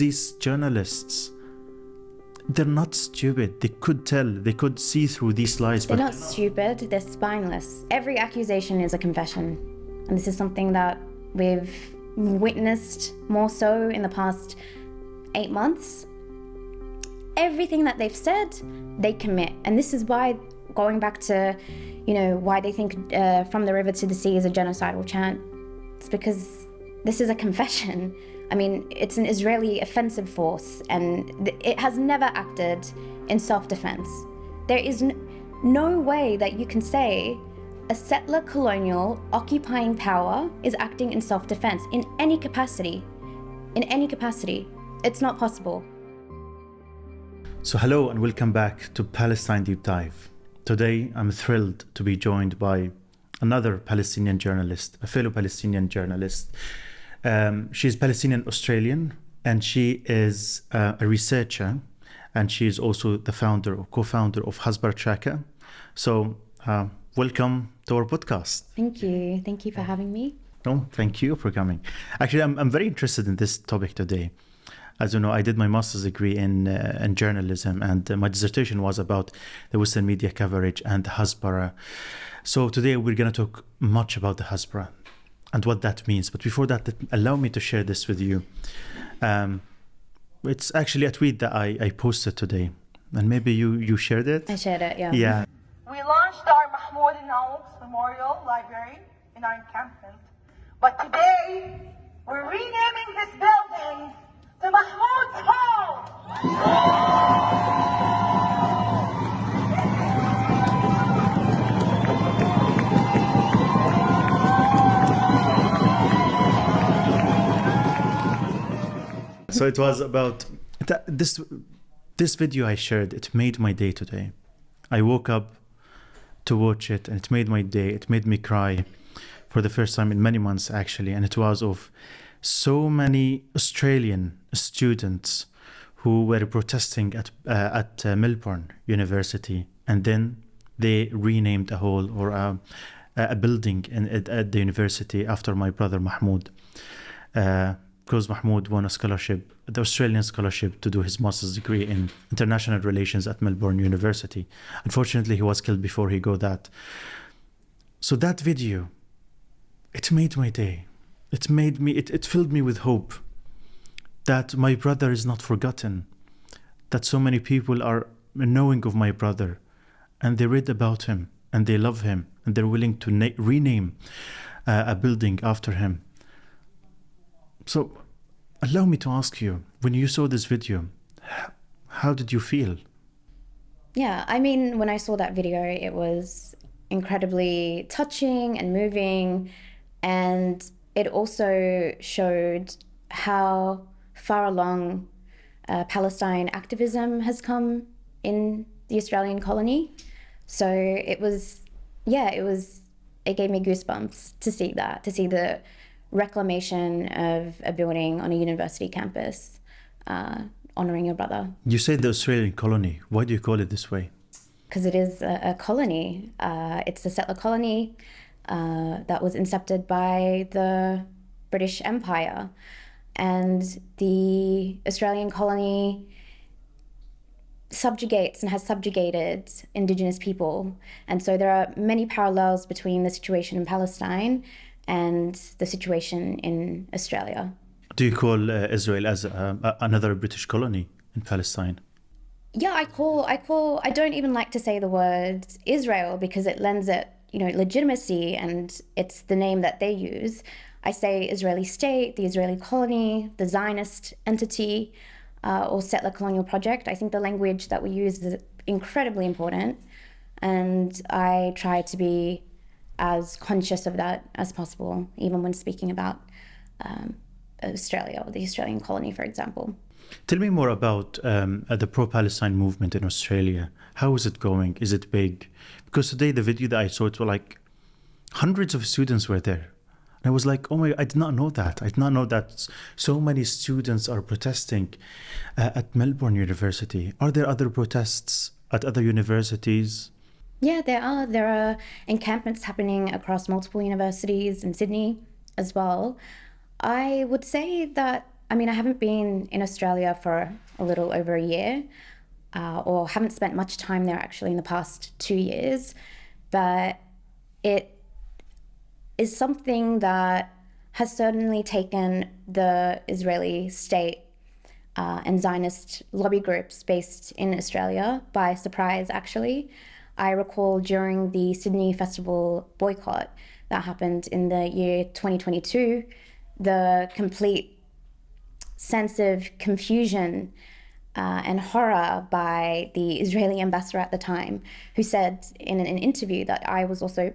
These journalists, they're not stupid. They could tell, they could see through these lies. They're not stupid, they're spineless. Every accusation is a confession. And this is something that we've witnessed more so in the past 8 months. Everything that they've said, they commit. And this is why, going back to, why they think from the river to the sea is a genocidal chant. It's because this is a confession. I mean, it's an Israeli offensive force, and it has never acted in self-defense. There is no way that you can say a settler colonial occupying power is acting in self-defense in any capacity. In any capacity. It's not possible. So hello and welcome back to Palestine Deep Dive. Today I'm thrilled to be joined by another Palestinian journalist, a fellow Palestinian journalist. She's Palestinian Australian, and she is a researcher, and she is also the founder or co-founder of Hasbara Tracker. So welcome to our podcast. Thank you. Thank you for having me. No, thank you for coming. Actually, I'm very interested in this topic today. As you know, I did my master's degree in journalism, and my dissertation was about the Western media coverage and the Hasbara. So today we're going to talk much about the Hasbara and what that means. But before that, allow me to share this with you. It's actually a tweet that I posted today, and maybe you shared it? I shared it, yeah. Yeah. We launched our Mahmoud Alnaouq Memorial Library in our encampment. But today, we're renaming this building to Mahmoud's Hall! So it was about this video I shared. It made my day today. I woke up to watch it, and it made my day. It made me cry for the first time in many months, actually. And it was of so many Australian students who were protesting at Melbourne University, and then they renamed a hall or a building at the university after my brother Mahmoud. Because Mahmoud won a scholarship, the Australian scholarship, to do his master's degree in international relations at Melbourne University. Unfortunately, he was killed before he got that. So that video, it made my day. It filled me with hope that my brother is not forgotten, that so many people are knowing of my brother, and they read about him, and they love him, and they're willing to rename a building after him. So, allow me to ask you, when you saw this video, how did you feel? Yeah, I mean, when I saw that video, it was incredibly touching and moving, and it also showed how far along Palestine activism has come in the Australian colony. So it gave me goosebumps to see that, to see the reclamation of a building on a university campus, honouring your brother. You said the Australian colony. Why do you call it this way? Because it is a colony. It's a settler colony that was incepted by the British Empire. And the Australian colony subjugates and has subjugated Indigenous people. And so there are many parallels between the situation in Palestine and the situation in Australia. Do you call Israel as another British colony in Palestine? Yeah, I don't even like to say the word Israel because it lends it, legitimacy, and it's the name that they use. I say Israeli state, the Israeli colony, the Zionist entity, or settler colonial project. I think the language that we use is incredibly important, and I try to be as conscious of that as possible, even when speaking about Australia or the Australian colony, for example. Tell me more about the pro-Palestine movement in Australia. How is it going? Is it big? Because today the video that I saw, it was like hundreds of students were there. And I was like, oh my, I did not know that. I did not know that so many students are protesting at Melbourne University. Are there other protests at other universities? Yeah, there are. There are encampments happening across multiple universities in Sydney as well. I would say that I mean, I haven't been in Australia for a little over a year, or haven't spent much time there actually in the past 2 years, but it is something that has certainly taken the Israeli state and Zionist lobby groups based in Australia by surprise, actually. I recall during the Sydney Festival boycott that happened in the year 2022, the complete sense of confusion and horror by the Israeli ambassador at the time, who said in an interview that I was also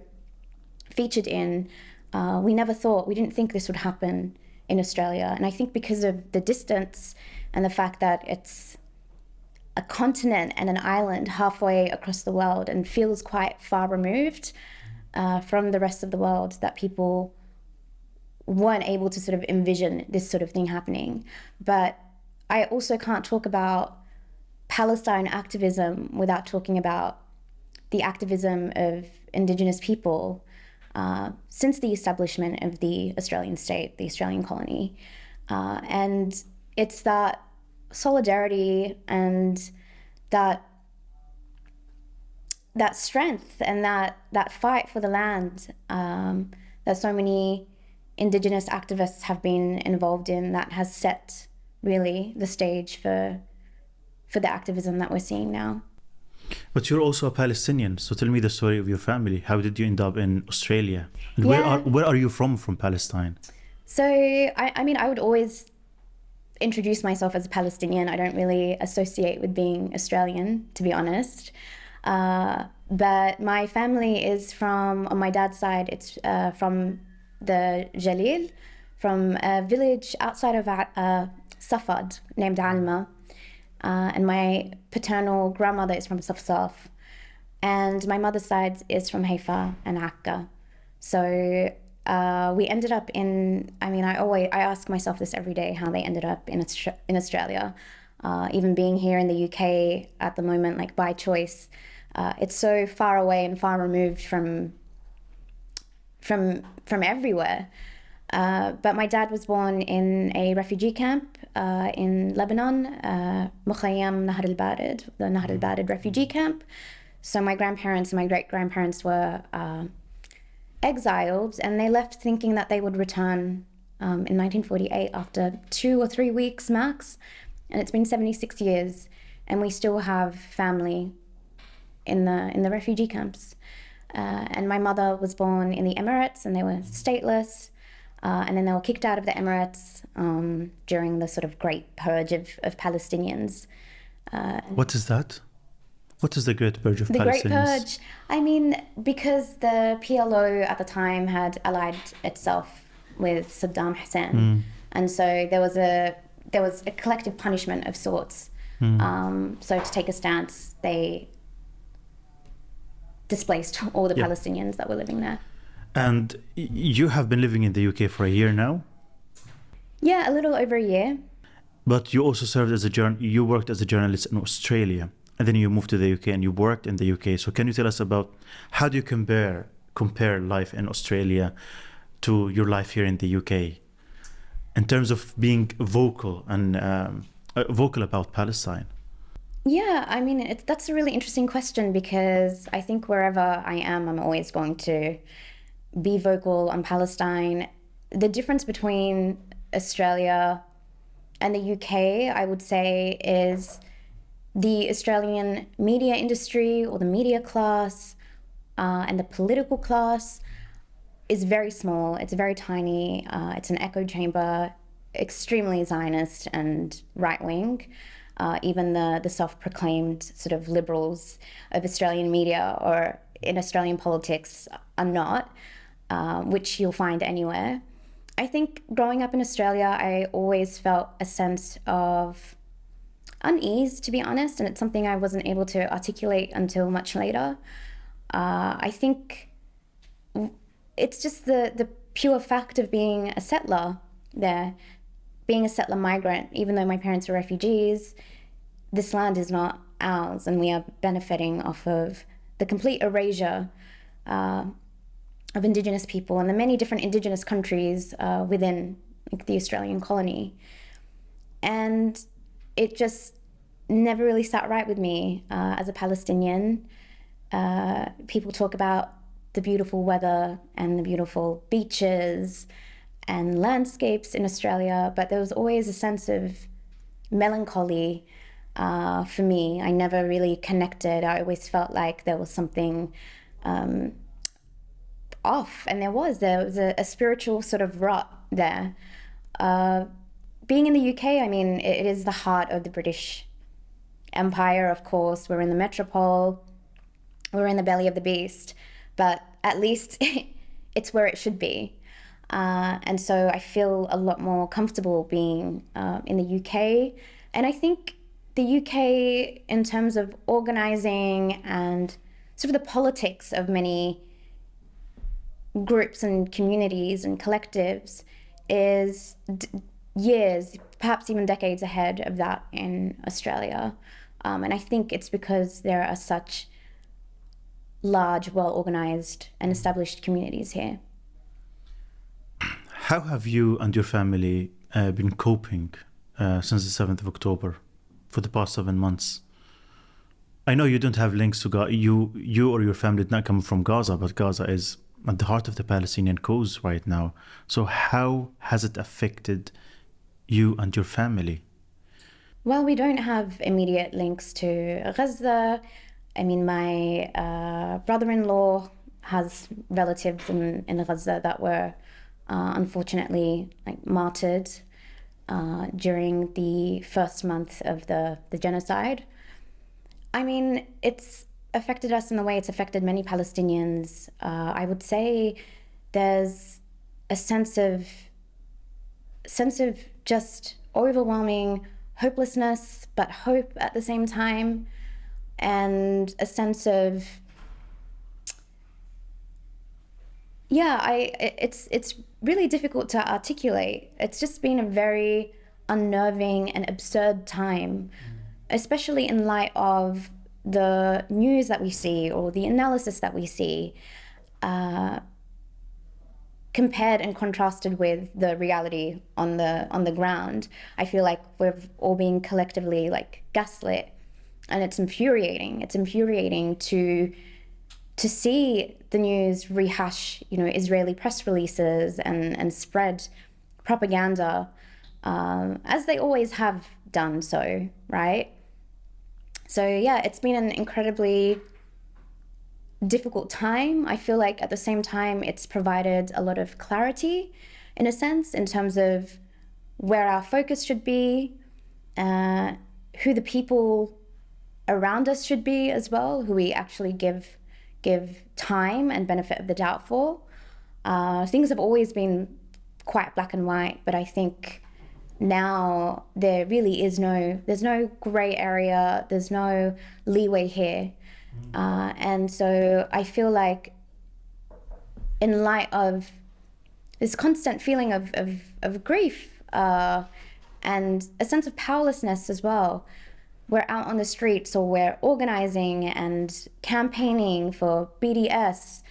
featured in, we didn't think this would happen in Australia. And I think because of the distance and the fact that it's a continent and an island halfway across the world and feels quite far removed from the rest of the world, that people weren't able to sort of envision this sort of thing happening. But I also can't talk about Palestine activism without talking about the activism of Indigenous people since the establishment of the Australian state, the Australian colony. And it's that solidarity and that strength and that fight for the land that so many Indigenous activists have been involved in that has set really the stage for the activism that we're seeing now. But you're also a Palestinian, so tell me the story of your family. How did you end up in Australia? And Yeah. where are you from Palestine? So, I mean, I would always introduce myself as a Palestinian. I don't really associate with being Australian, to be honest. But my family is from, on my dad's side, it's from the Jalil, from a village outside of Safad named Alma. And my paternal grandmother is from Safsaf. And my mother's side is from Haifa and Akka. So we ended up in, I mean, I ask myself this every day, how they ended up in Australia. Even being here in the UK at the moment, like by choice, it's so far away and far removed from everywhere. But my dad was born in a refugee camp in Lebanon, Mukhayyam Nahr al-Barid, the Nahr al-Barid refugee camp. So my grandparents and my great-grandparents were exiled, and they left thinking that they would return in 1948 after 2 or 3 weeks max. And it's been 76 years, and we still have family in the refugee camps. And my mother was born in the Emirates, and they were stateless. And then they were kicked out of the Emirates during the sort of great purge of Palestinians. What is that? What is the Great Purge of The Palestinians? Great Purge, I mean, because the PLO at the time had allied itself with Saddam Hussein. And so there was a collective punishment of sorts. So to take a stance, they displaced all the Palestinians that were living there. And you have been living in the UK for a year now? Yeah, a little over a year. But you also served as you worked as a journalist in Australia, and then you moved to the UK and you worked in the UK. So can you tell us about how do you compare life in Australia to your life here in the UK in terms of being vocal and vocal about Palestine? Yeah, I mean, that's a really interesting question, because I think wherever I am, I'm always going to be vocal on Palestine. The difference between Australia and the UK, I would say, is the Australian media industry, or the media class and the political class is very small. It's very tiny. It's an echo chamber, extremely Zionist and right-wing. Even the self-proclaimed sort of liberals of Australian media or in Australian politics are not, which you'll find anywhere. I think growing up in Australia, I always felt a sense of unease, to be honest, and it's something I wasn't able to articulate until much later. I think it's just the pure fact of being a settler there, being a settler migrant. Even though my parents are refugees, this land is not ours, and we are benefiting off of the complete erasure of Indigenous people and the many different Indigenous countries within the Australian colony. And it just never really sat right with me as a Palestinian. People talk about the beautiful weather and the beautiful beaches and landscapes in Australia, but there was always a sense of melancholy for me. I never really connected. I always felt like there was something off, and there was a spiritual sort of rot there. Being in the UK, I mean, it is the heart of the British Empire, of course. We're in the metropole, we're in the belly of the beast, but at least it's where it should be. And so I feel a lot more comfortable being in the UK. And I think the UK, in terms of organising and sort of the politics of many groups and communities and collectives, is years, perhaps even decades ahead of that in Australia. And I think it's because there are such large, well-organised and established communities here. How have you and your family been coping since the 7th of October for the past 7 months? I know you don't have links to Gaza. You or your family did not come from Gaza, but Gaza is at the heart of the Palestinian cause right now. So how has it affected you and your family? Well, we don't have immediate links to Gaza. I mean, my brother-in-law has relatives in Gaza that were unfortunately martyred during the first month of the genocide. I mean, it's affected us in the way it's affected many Palestinians. I would say there's a sense of just overwhelming hopelessness, but hope at the same time, and a sense of it's really difficult to articulate. It's just been a very unnerving and absurd time, especially in light of the news that we see or the analysis that we see, compared and contrasted with the reality on the ground. I feel like we're all being collectively gaslit, and it's infuriating. It's infuriating to see the news rehash, Israeli press releases and spread propaganda, as they always have done so, right? So yeah, it's been an incredibly difficult time. I feel like at the same time, it's provided a lot of clarity, in a sense, in terms of where our focus should be, who the people around us should be as well, who we actually give time and benefit of the doubt for. Things have always been quite black and white, but I think now there really is there's no gray area, there's no leeway here. And so I feel like in light of this constant feeling of grief and a sense of powerlessness as well, we're out on the streets or we're organizing and campaigning for BDS,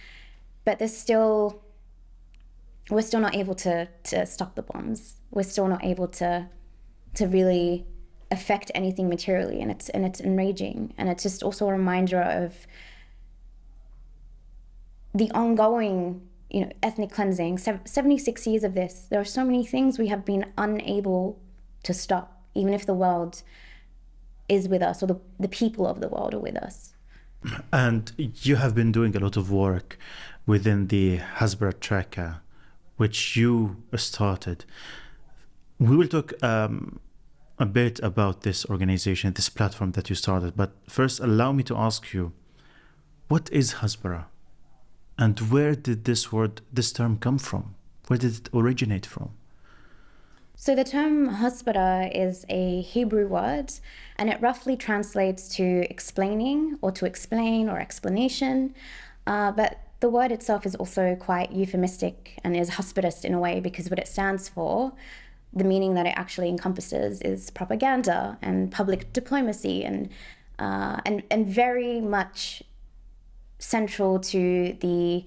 but we're still not able to stop the bombs. We're still not able to really affect anything materially, and it's enraging. And it's just also a reminder of the ongoing, ethnic cleansing. 76 years of this. There are so many things we have been unable to stop, even if the world is with us, or the people of the world are with us. And you have been doing a lot of work within the Hasbara Tracker, which you started. We will talk a bit about this organization, this platform that you started. But first, allow me to ask you, what is Hasbara? And where did this term come from? Where did it originate from? So the term Hasbara is a Hebrew word, and it roughly translates to explaining or to explain or explanation. But the word itself is also quite euphemistic and is hospitalist in a way, because what it stands for, the meaning that it actually encompasses, is propaganda and public diplomacy and very much central to the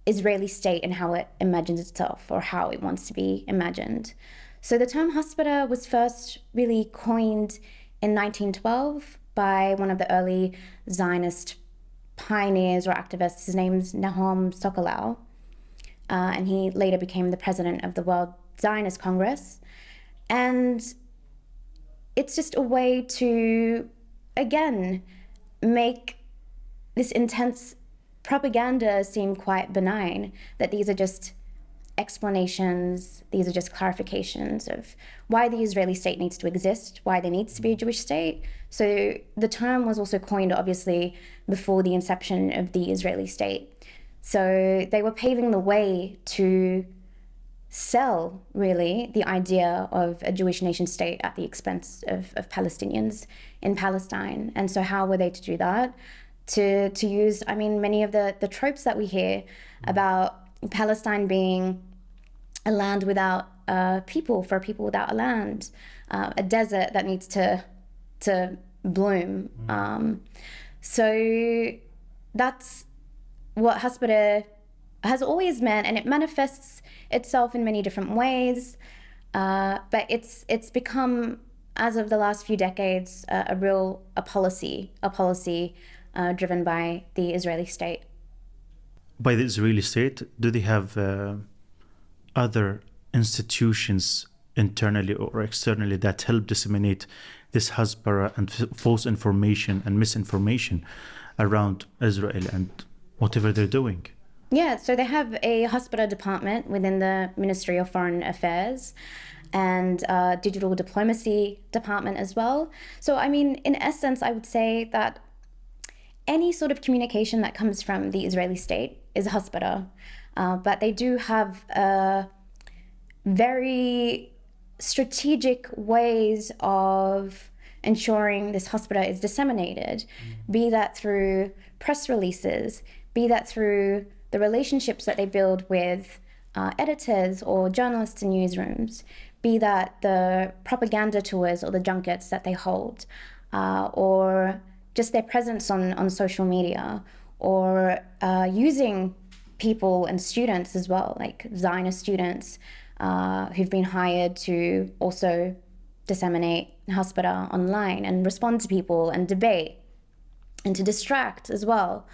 Israeli state and how it imagines itself, or how it wants to be imagined. So the term Hasbara was first really coined in 1912 by one of the early Zionist pioneers or activists. His name's Nahum Sokolau, and he later became the president of the World Zionist Congress. And it's just a way to, again, make this intense propaganda seem quite benign, that these are just explanations, these are just clarifications of why the Israeli state needs to exist, why there needs to be a Jewish state. So the term was also coined, obviously, before the inception of the Israeli state. So they were paving the way to sell, really, the idea of a Jewish nation state at the expense of Palestinians in Palestine. And so how were they to do that? To use, I mean, many of the tropes that we hear about Palestine being a land without people, for a people without a land, a desert that needs to bloom. So that's what Hasbara has always meant, and it manifests itself in many different ways. But it's become, as of the last few decades, a policy driven by the Israeli state. By the Israeli state, do they have other institutions internally or externally that help disseminate this Hasbara and false information and misinformation around Israel and whatever they're doing? Yeah, so they have a Hasbara department within the Ministry of Foreign Affairs and digital diplomacy department as well. So, I mean, in essence, I would say that any sort of communication that comes from the Israeli state is Hasbara, but they do have very strategic ways of ensuring this Hasbara is disseminated, be that through press releases, be that through the relationships that they build with editors or journalists in newsrooms, be that the propaganda tours or the junkets that they hold, or just their presence on social media, or using people and students as well, like Zionist students who've been hired to also disseminate Hasbara online and respond to people and debate and to distract as well.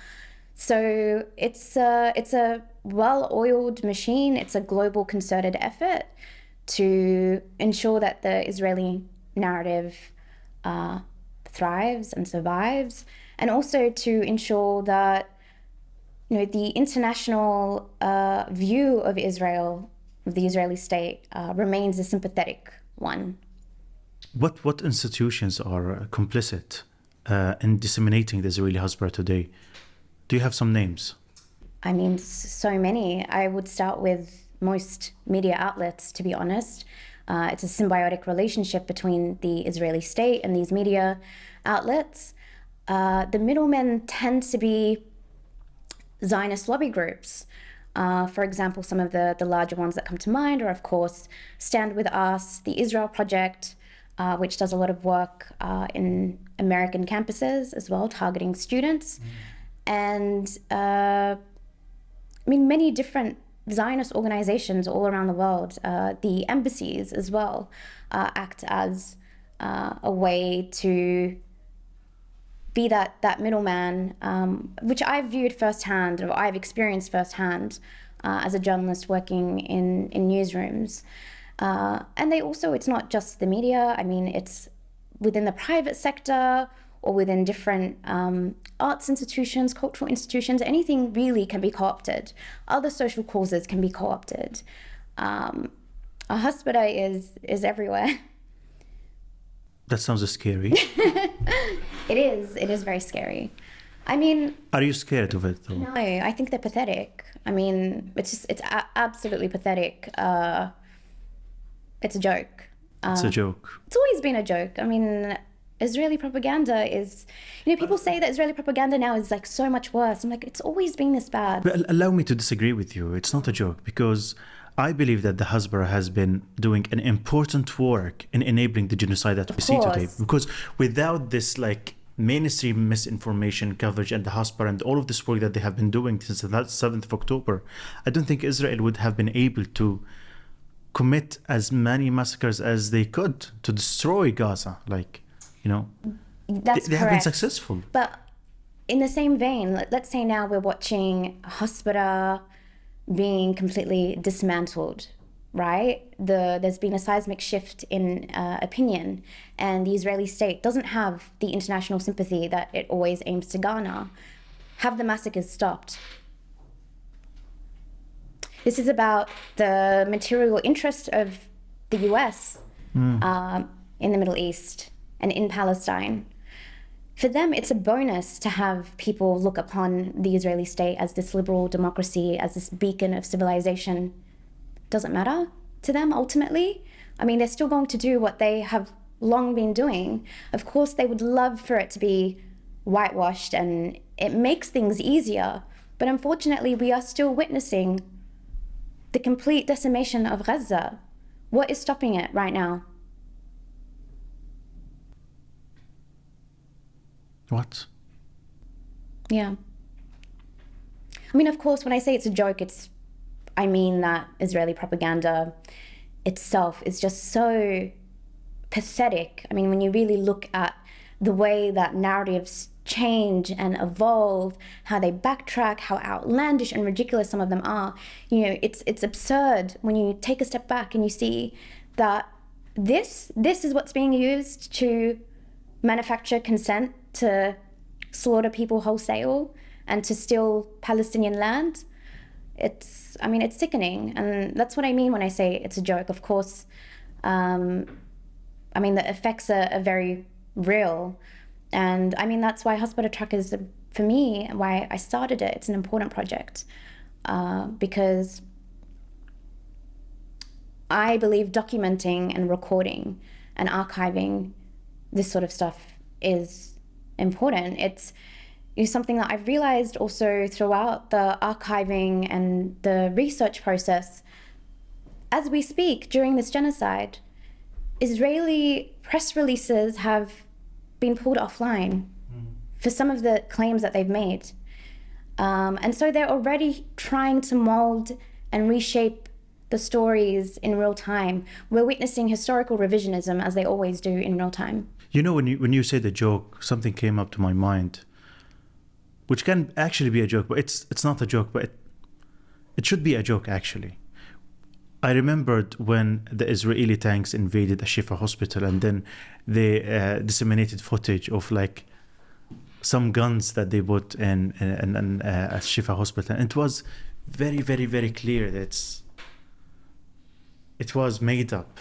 So it's a well-oiled machine. It's a global concerted effort to ensure that the Israeli narrative thrives and survives, and also to ensure that, you know, the international view of Israel, of the Israeli state, remains a sympathetic one. What institutions are complicit in disseminating the Israeli Hasbara today? Do you have some names? I mean, so many. I would start with most media outlets, to be honest. It's a symbiotic relationship between the Israeli state and these media outlets. The middlemen tend to be Zionist lobby groups. For example, some of the larger ones that come to mind are, of course, Stand With Us, the Israel Project, which does a lot of work in American campuses as well, targeting students. And I mean, many different Zionist organizations all around the world, the embassies as well, act as a way to be that middleman, which I've viewed firsthand, or I've experienced firsthand as a journalist working in newsrooms. And they also, it's not just the media. I mean, it's within the private sector or within different arts institutions, cultural institutions. Anything really can be co-opted. Other social causes can be co-opted. Hasbara is everywhere. That sounds scary. It is very scary. I mean... Are you scared of it, though? No, I think they're pathetic. I mean, it's absolutely pathetic. It's a joke. It's a joke. It's always been a joke. I mean, Israeli propaganda is... You know, people say that Israeli propaganda now is like so much worse. I'm like, it's always been this bad. But allow me to disagree with you. It's not a joke, because I believe that the Hasbara has been doing an important work in enabling the genocide that we see today. Because without this like mainstream misinformation coverage and the Hasbara and all of this work that they have been doing since the 7th of October, I don't think Israel would have been able to commit as many massacres as they could to destroy Gaza. Like, you know, That's they have been correct. successful. But in the same vein, let's say now we're watching Hasbara being completely dismantled, right? There's been a seismic shift in opinion, and the Israeli state doesn't have the international sympathy that it always aims to garner. Have the massacres stopped? This is about the material interest of the US in the Middle East and in Palestine. For them, it's a bonus to have people look upon the Israeli state as this liberal democracy, as this beacon of civilization. Doesn't matter to them ultimately. I mean, they're still going to do what they have long been doing. Of course, they would love for it to be whitewashed, and it makes things easier. But unfortunately, we are still witnessing the complete decimation of Gaza. What is stopping it right now? What? Yeah. I mean, of course, when I say it's a joke, I mean that Israeli propaganda itself is just so pathetic. I mean, when you really look at the way that narratives change and evolve, how they backtrack, how outlandish and ridiculous some of them are, you know, it's absurd when you take a step back and you see that this is what's being used to manufacture consent to slaughter people wholesale and to steal Palestinian land. It's sickening, and that's what I mean when I say it's a joke. Of course, I mean, the effects are very real, and I mean, that's why Hasbara Tracker is, for me, why I started it. It's an important project, because I believe documenting and recording and archiving this sort of stuff is important. It's something that I've realized also throughout the archiving and the research process. As we speak, during this genocide, Israeli press releases have been pulled offline for some of the claims that they've made. And so they're already trying to mold and reshape the stories in real time. We're witnessing historical revisionism, as they always do in real time. You know, when you said a joke, something came up to my mind, which can actually be a joke, but it's not a joke, but it should be a joke, actually. I remembered when the Israeli tanks invaded Al-Shifa Hospital, and then they disseminated footage of like some guns that they put in Al-Shifa Hospital. And it was very, very, very clear that it was made up.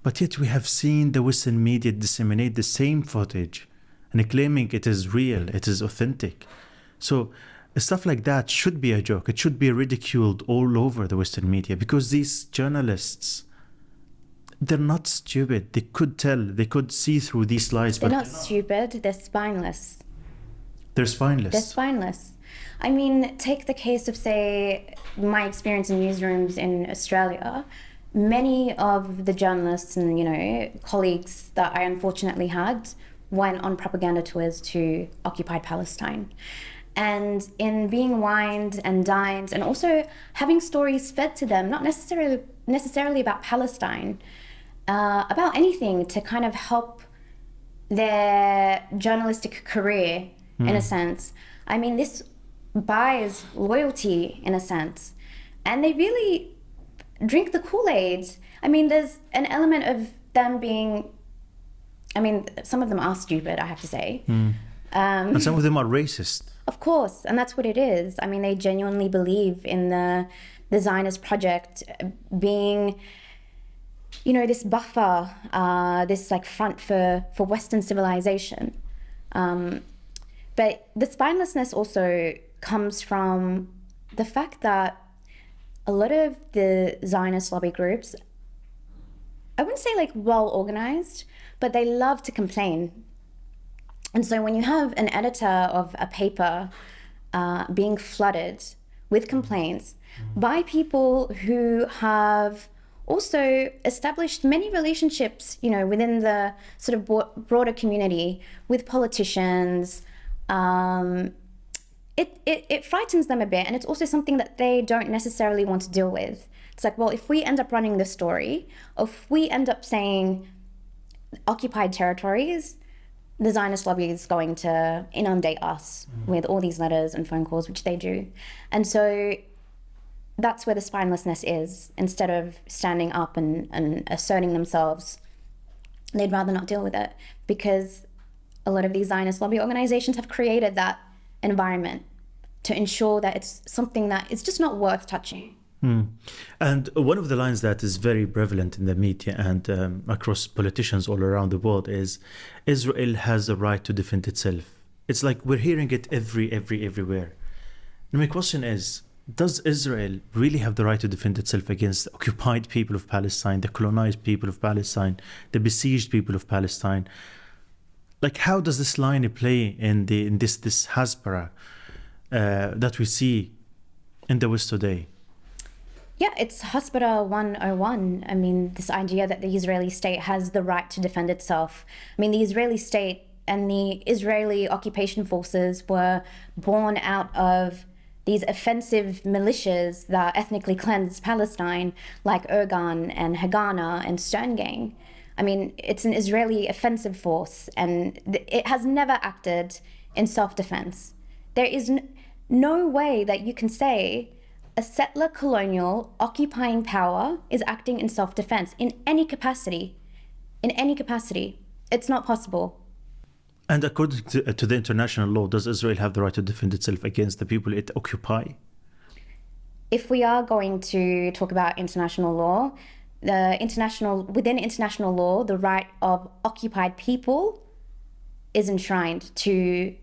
But yet we have seen the Western media disseminate the same footage and claiming it is real, it is authentic. So stuff like that should be a joke. It should be ridiculed all over the Western media, because these journalists, they're not stupid. They could tell, they could see through these lies. They're not stupid, they're spineless. They're spineless. They're spineless. I mean, take the case of, say, my experience in newsrooms in Australia. Many of the journalists and, you know, colleagues that I unfortunately had went on propaganda tours to occupied Palestine. And in being wined and dined, and also having stories fed to them, not necessarily about Palestine, about anything to kind of help their journalistic career, in a sense. I mean, this buys loyalty, in a sense. And they really drink the Kool-Aid. I mean, there's an element of them being, I mean, some of them are stupid, I have to say. And some of them are racist. Of course, and that's what it is. I mean, they genuinely believe in the Zionist project being, you know, this buffer, this like front for Western civilization. But the spinelessness also comes from the fact that a lot of the Zionist lobby groups, I wouldn't say like well organized, but they love to complain. And so when you have an editor of a paper being flooded with complaints by people who have also established many relationships, you know, within the sort of broader community with politicians, it frightens them a bit. And it's also something that they don't necessarily want to deal with. It's like, well, if we end up running the story, or if we end up saying occupied territories, the Zionist lobby is going to inundate us with all these letters and phone calls, which they do. And so that's where the spinelessness is. Instead of standing up and asserting themselves, they'd rather not deal with it, because a lot of these Zionist lobby organizations have created that environment to ensure that it's something that it's just not worth touching. And one of the lines that is very prevalent in the media and across politicians all around the world is Israel has the right to defend itself. It's like we're hearing it everywhere. And my question is, does Israel really have the right to defend itself against the occupied people of Palestine, the colonized people of Palestine, the besieged people of Palestine? Like, how does this line play in this Hasbara that we see in the West today? Yeah, it's Hasbara 101. I mean, this idea that the Israeli state has the right to defend itself. I mean, the Israeli state and the Israeli occupation forces were born out of these offensive militias that ethnically cleansed Palestine, like Ergan and Haganah and Stern Gang. I mean, it's an Israeli offensive force, and it has never acted in self-defense. There is no way that you can say a settler colonial occupying power is acting in self-defense in any capacity. In any capacity. It's not possible. And according to the international law, does Israel have the right to defend itself against the people it occupy? If we are going to talk about international law, within international law, the right of occupied people is enshrined to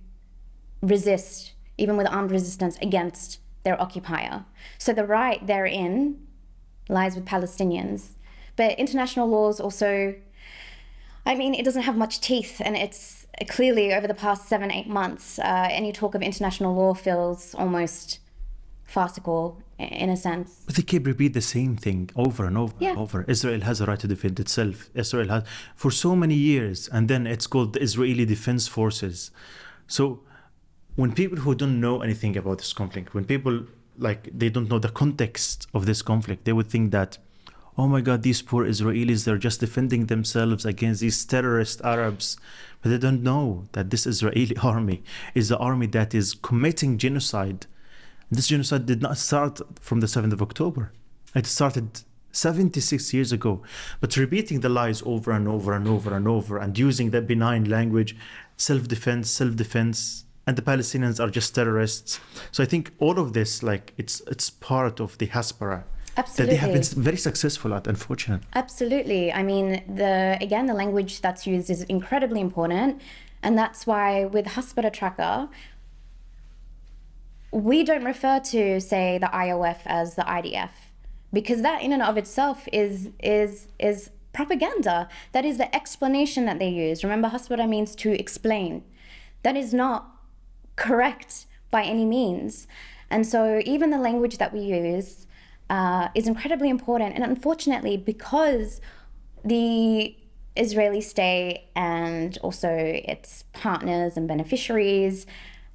resist, even with armed resistance, against their occupier. So the right therein lies with Palestinians. But international laws also, I mean, it doesn't have much teeth, and it's clearly over the past 7-8 months, any talk of international law feels almost farcical in a sense. But they keep repeat the same thing over and over Yeah. and over. Israel has a right to defend itself. Israel has for so many years, and then it's called the Israeli Defense Forces. So when people who don't know anything about this conflict, when people they don't know the context of this conflict, they would think that, oh my God, these poor Israelis, they're just defending themselves against these terrorist Arabs. But they don't know that this Israeli army is the army that is committing genocide. This genocide did not start from the 7th of October. It started 76 years ago. But repeating the lies over and over and over and over and using that benign language, self-defense, and the Palestinians are just terrorists. So I think all of this, it's part of the Hasbara. Absolutely. That they have been very successful at, unfortunately. Absolutely. I mean, the language that's used is incredibly important. And that's why with Hasbara Tracker, we don't refer to, say, the IOF as the IDF, because that in and of itself is propaganda. That is the explanation that they use. Remember, Hasbara means to explain. That is not correct by any means. And so even the language that we use is incredibly important. And unfortunately, because the Israeli state and also its partners and beneficiaries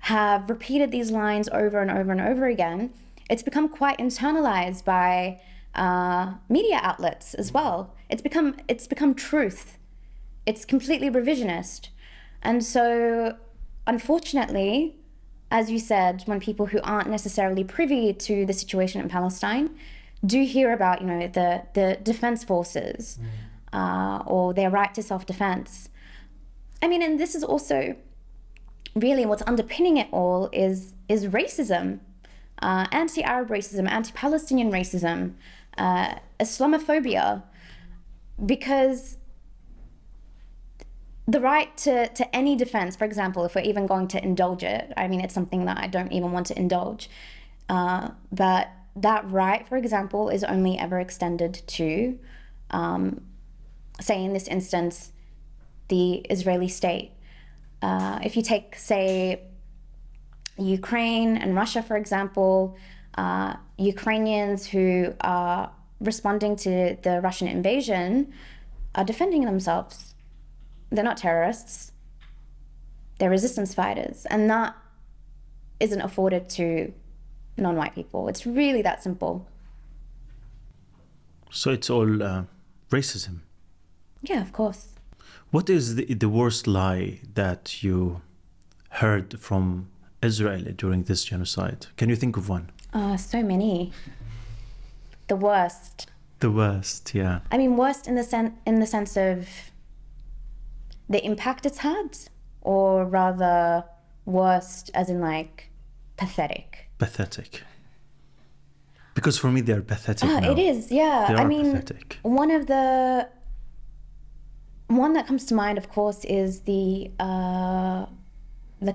have repeated these lines over and over and over again, it's become quite internalized by media outlets as well. It's become truth. It's completely revisionist. And so unfortunately, as you said, when people who aren't necessarily privy to the situation in Palestine do hear about, the defense forces or their right to self-defense. I mean, and this is also really what's underpinning it all is racism, anti-Arab racism, anti-Palestinian racism, Islamophobia, because the right to any defense, for example, if we're even going to indulge it, I mean, it's something that I don't even want to indulge, but that right, for example, is only ever extended to, say in this instance, the Israeli state. If you take, say, Ukraine and Russia, for example, Ukrainians who are responding to the Russian invasion are defending themselves. They're not terrorists. They're resistance fighters. And that isn't afforded to non-white people. It's really that simple. So it's all racism. Yeah, of course. What is the worst lie that you heard from Israel during this genocide? Can you think of one? So many. The worst. The worst, yeah. I mean, worst in the sense of the impact it's had, or rather worst as in like pathetic. Pathetic. Because for me, they're pathetic now. It is, yeah. They I are mean, pathetic. One that comes to mind, of course, is the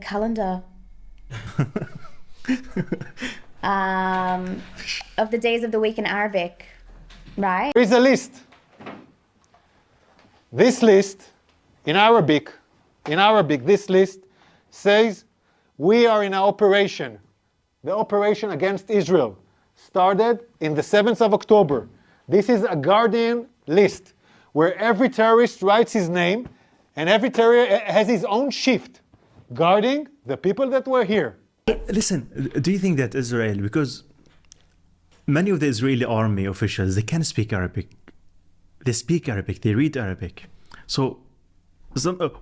calendar of the days of the week in Arabic, right? There is a list. This list, in Arabic, this list says we are in an operation. The operation against Israel started in the 7th of October. This is a Guardian list where every terrorist writes his name and every terrorist has his own shift guarding the people that were here. Listen, do you think that Israel, because many of the Israeli army officials, they can speak Arabic. They speak Arabic, they read Arabic. So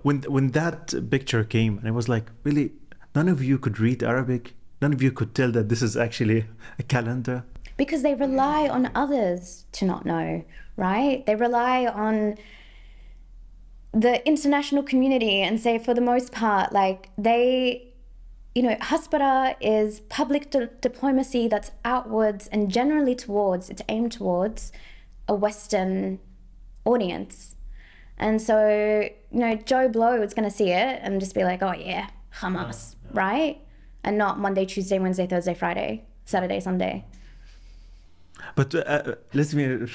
when that picture came, and I was like, really, none of you could read Arabic? None of you could tell that this is actually a calendar? Because they rely on others to not know, right? They rely on the international community and say, for the most part, like Hasbara is public diplomacy that's outwards and generally it's aimed towards a Western audience. And so, Joe Blow is going to see it and just be like, oh yeah, Khamas, right? And not Monday, Tuesday, Wednesday, Thursday, Friday, Saturday, Sunday. But let me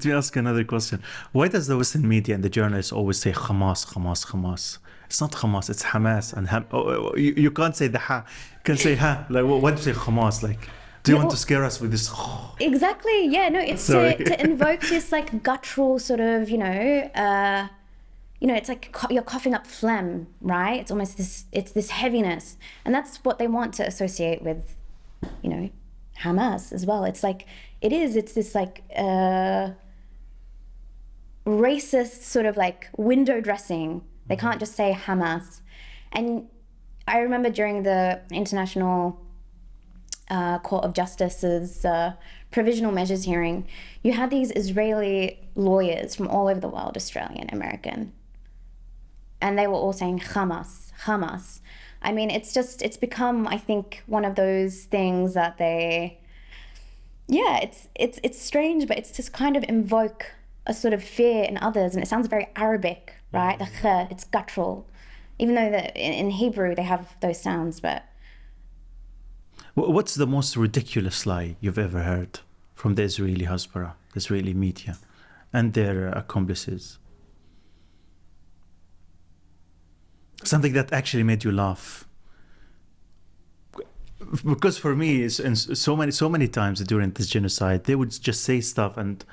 ask another question. Why does the Western media and the journalists always say Khamas, Khamas, Khamas? It's not Khamas, it's Hamas. And you can't say the ha. You can say ha. Like, why do you say Khamas? Like, do you want to scare us with this? Exactly. Yeah. No. It's to invoke this like guttural sort of, it's like you're coughing up phlegm, right? It's almost this heaviness, and that's what they want to associate with, Hamas as well. It's like it's this like racist sort of like window dressing. They can't just say Hamas. And I remember during the International Court of Justice's provisional measures hearing, you had these Israeli lawyers from all over the world, Australian, American, and they were all saying Khamas, Khamas. I mean, it's become, I think, one of those things that it's strange, but it's just kind of invoke a sort of fear in others, and it sounds very Arabic, right? The kh, it's guttural, even though in Hebrew they have those sounds. But what's the most ridiculous lie you've ever heard from the Israeli Hasbara, the Israeli media, and their accomplices? Something that actually made you laugh. Because for me, and so many times during this genocide, they would just say stuff, and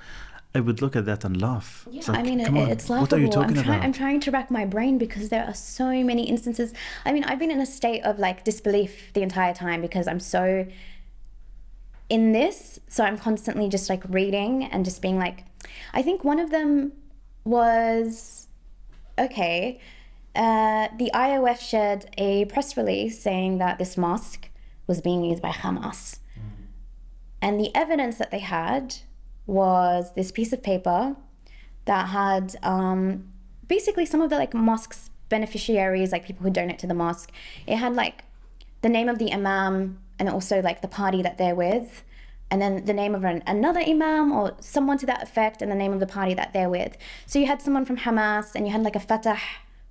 I would look at that and laugh. Yeah, it's like, I mean, it's laughable. What are you talking about? I'm trying to rack my brain because there are so many instances. I mean, I've been in a state of like disbelief the entire time because I'm so in this. So I'm constantly just like reading and just being like, I think one of them was, okay, the IOF shared a press release saying that this mosque was being used by Hamas. And the evidence that they had was this piece of paper that had basically some of the like mosque's beneficiaries, like people who donate to the mosque. It had like the name of the imam and also like the party that they're with, and then the name of another imam or someone to that effect, and the name of the party that they're with. So you had someone from Hamas and you had like a Fatah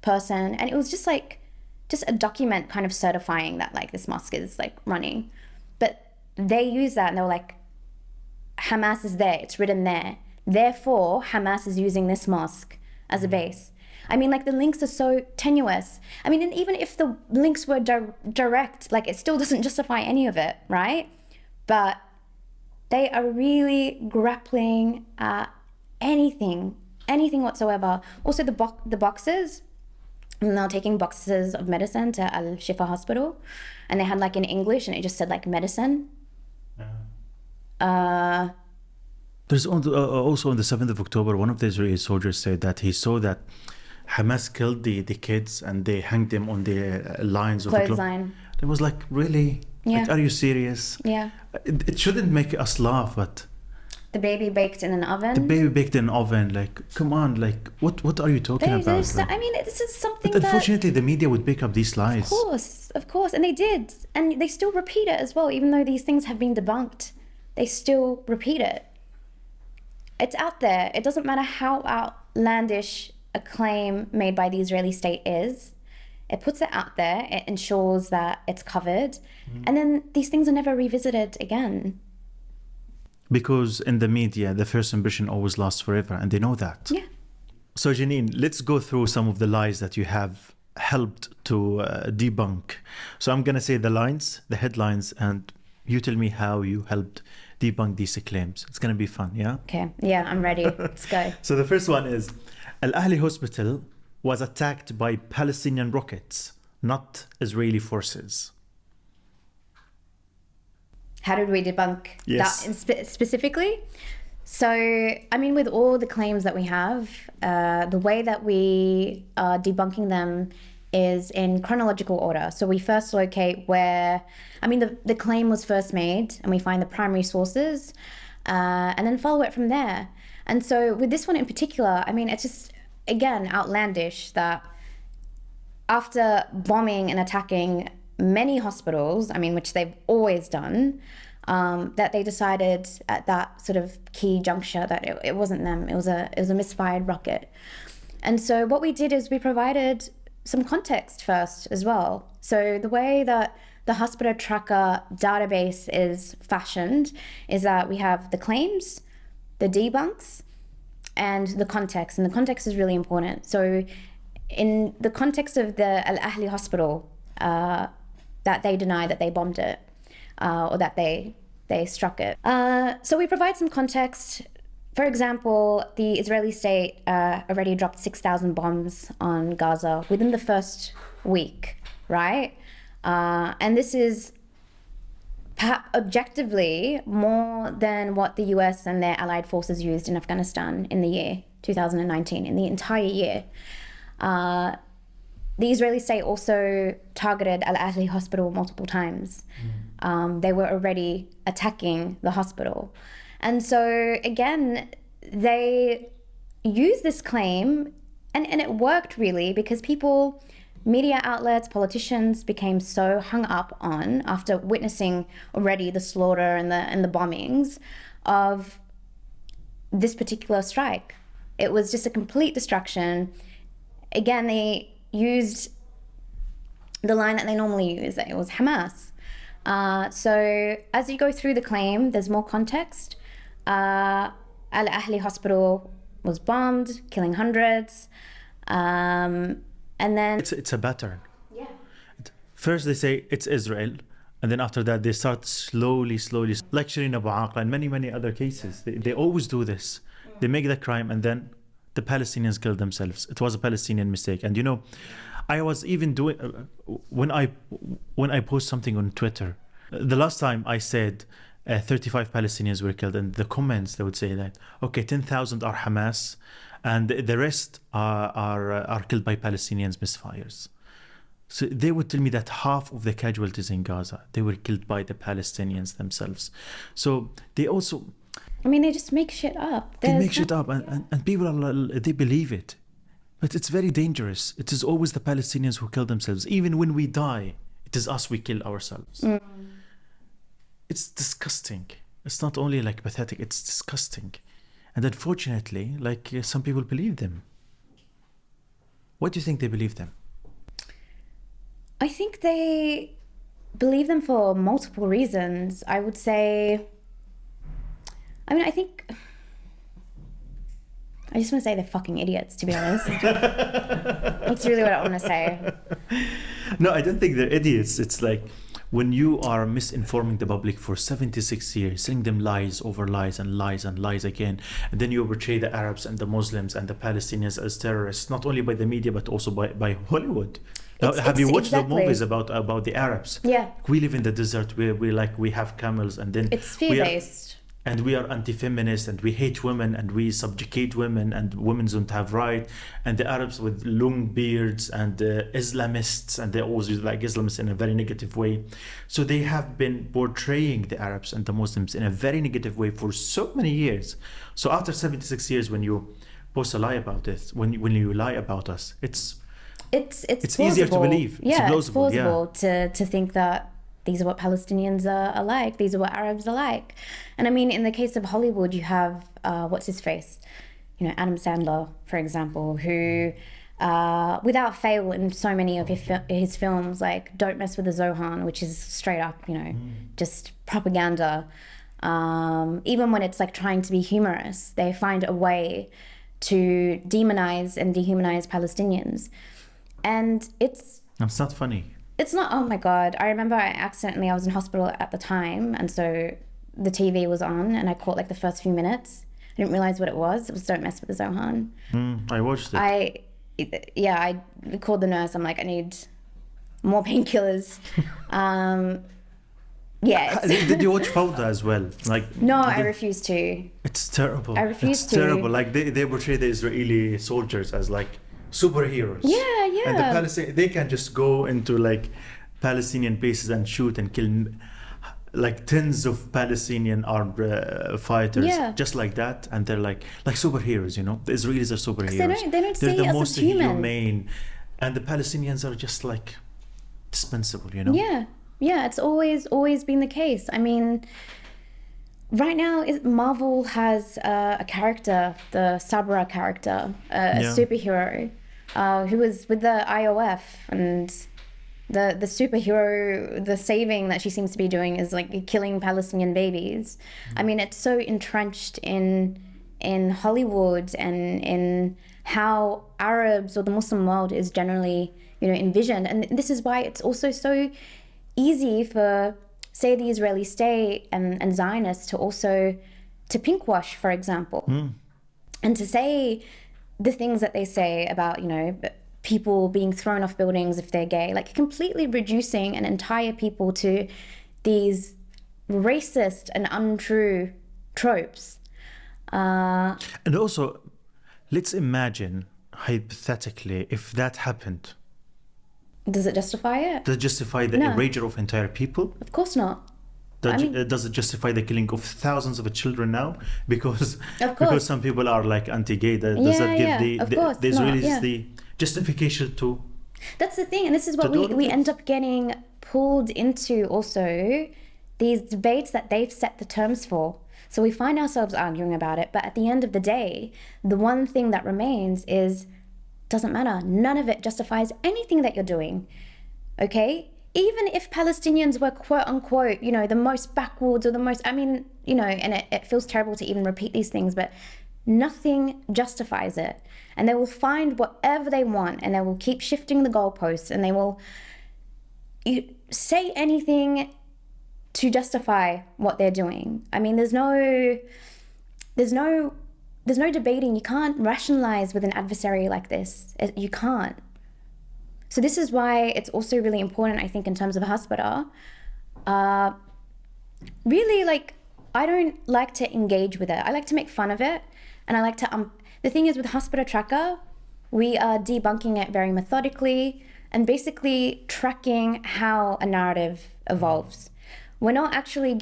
person, and it was just a document kind of certifying that like this mosque is like running. But they used that and they were like, Hamas is there, it's written there, therefore Hamas is using this mosque as a base. I mean, like the links are so tenuous. I mean, and even if the links were direct, like it still doesn't justify any of it, right? But they are really grappling at anything whatsoever. Also the boxes, and they're taking boxes of medicine to Al-Ahli Hospital, and they had like in English and it just said like medicine. There's also on the 7th of October, one of the Israeli soldiers said that he saw that Hamas killed the kids and they hanged them on the lines of the Clothesline. It was like, really? Yeah. Like, are you serious? Yeah. It shouldn't make us laugh, but The baby baked in an oven. the baby baked in an oven, like, come on, like, what are you talking about? Like, I mean, this is something but that... unfortunately, the media would pick up these lies. Of course, and they did. And they still repeat it as well, even though these things have been debunked. They still repeat it. It's out there. It doesn't matter how outlandish a claim made by the Israeli state is. It puts it out there. It ensures that it's covered. And then these things are never revisited again. Because in the media, the first impression always lasts forever, and they know that. Yeah. So, Jennine, let's go through some of the lies that you have helped to debunk. So I'm going to say the headlines, and you tell me how you helped debunk these claims. It's going to be fun, yeah? Okay. Yeah, I'm ready. Let's go. So the first one is, Al-Ahli Hospital was attacked by Palestinian rockets, not Israeli forces. How did we debunk Yes. that specifically? So, I mean, with all the claims that we have, the way that we are debunking them is in chronological order. So we first locate where, I mean, the claim was first made, and we find the primary sources, and then follow it from there. And so with this one in particular, I mean, it's just, again, outlandish that after bombing and attacking many hospitals, I mean, which they've always done, that they decided at that sort of key juncture that it wasn't them. It was a misfired rocket. And so what we did is we provided some context first as well. So the way that the Hasbara Tracker database is fashioned is that we have the claims, the debunks, and the context. And the context is really important. So in the context of the Al-Ahli Hospital, that they deny that they bombed it, or that they struck it. So we provide some context. For example, the Israeli state already dropped 6,000 bombs on Gaza within the first week, right? And this is perhaps objectively more than what the US and their allied forces used in Afghanistan in the year 2019, in the entire year. The Israeli state also targeted Al-Ahli Hospital multiple times. They were already attacking the hospital. And so, again, they used this claim, and it worked really, because people, media outlets, politicians became so hung up on, after witnessing already the slaughter and the bombings of this particular strike. It was just a complete destruction. Again, they used the line that they normally use, that it was Hamas. So as you go through the claim, there's more context. Al-Ahli Hospital was bombed, killing hundreds. And then... It's a pattern. Yeah. First they say it's Israel, and then after that they start slowly, like Shireen Abu Aqla and many other cases. They always do this. They make the crime, and then the Palestinians kill themselves. It was a Palestinian mistake. And you know, I was even doing, when I post something on Twitter, the last time I said 35 Palestinians were killed, and the comments, they would say that, okay, 10,000 are Hamas, and the rest are killed by Palestinians misfires. So they would tell me that half of the casualties in Gaza, they were killed by the Palestinians themselves. So they also... I mean, they just make shit up. They make shit up, and people they believe it. But it's very dangerous. It is always the Palestinians who kill themselves. Even when we die, it is us we kill ourselves. It's disgusting. It's not only like pathetic, it's disgusting. And unfortunately, like some people believe them. What do you think they believe them? I think they believe them for multiple reasons. I would say... I mean, I think... I just want to say they're fucking idiots, to be honest. That's really what I want to say. No, I don't think they're idiots. It's like when you are misinforming the public for 76 years, saying them lies over lies and lies and lies again, and then you portray the Arabs and the Muslims and the Palestinians as terrorists, not only by the media but also by Hollywood. Have you watched the movies about the Arabs? Yeah. We live in the desert. We have camels, and then it's fear-based. and we are anti-feminist and we hate women and we subjugate women and women don't have right, and the Arabs with long beards and Islamists, and they always use like Islamists in a very negative way. So they have been portraying the Arabs and the Muslims in a very negative way for so many years. So after 76 years, when you post a lie about this, when you lie about us, it's easier to believe. Yeah, it's plausible, to think that these are what Palestinians are like. These are what Arabs are like. And I mean, in the case of Hollywood, you have, what's his face? You know, Adam Sandler, for example, who, without fail in so many of his films, like Don't Mess with the Zohan, which is straight up, you know, just propaganda. Even when it's like trying to be humorous, they find a way to demonize and dehumanize Palestinians. And it's not funny. It's not, oh my God. I remember I was in hospital at the time, and so the TV was on, and I caught like the first few minutes. I didn't realize what it was. It was Don't Mess with the Zohan. I watched it. I called the nurse. I'm like, I need more painkillers. Did you watch Fawda as well? Like, no, I refuse to. It's terrible. I refuse to. It's terrible. Like they portray the Israeli soldiers as like superheroes. Yeah. And the Palestinians, they can just go into like Palestinian bases and shoot and kill like tens of Palestinian armed fighters, just like that, and they're like superheroes. You know, the Israelis are superheroes. They don't see they're the us most as human. humane, and the Palestinians are just like dispensable. You know. Yeah. It's always been the case. I mean, right now, Marvel has a character, the Hasbara character, a superhero, who was with the IOF, and the superhero, the saving that she seems to be doing is like killing Palestinian babies. I mean, it's so entrenched in Hollywood and in how Arabs or the Muslim world is generally, you know, envisioned. And this is why it's also so easy for, say, the Israeli state and Zionists to also to pinkwash, for example, and to say the things that they say about, you know, people being thrown off buildings if they're gay, like completely reducing an entire people to these racist and untrue tropes. And also, let's imagine hypothetically if that happened. Does it justify it? Does it justify the erasure of entire people? Of course not. Does it justify the killing of thousands of children now? Because some people are like anti-gay. Does that give the Israelis the justification to? That's the thing, and this is what we end up getting pulled into also, these debates that they've set the terms for. So we find ourselves arguing about it, but at the end of the day, the one thing that remains is, doesn't matter. None of it justifies anything that you're doing, okay? Even if Palestinians were quote unquote, you know, the most backwards or the most, I mean, you know, and it feels terrible to even repeat these things, but nothing justifies it. And they will find whatever they want, and they will keep shifting the goalposts, and they will say anything to justify what they're doing. I mean, there's no debating. You can't rationalize with an adversary like this. You can't. So this is why it's also really important, I think, in terms of Hasbara. Really, like, I don't like to engage with it. I like to make fun of it. And I like to, the thing is with Hasbara Tracker, we are debunking it very methodically and basically tracking how a narrative evolves. We're not actually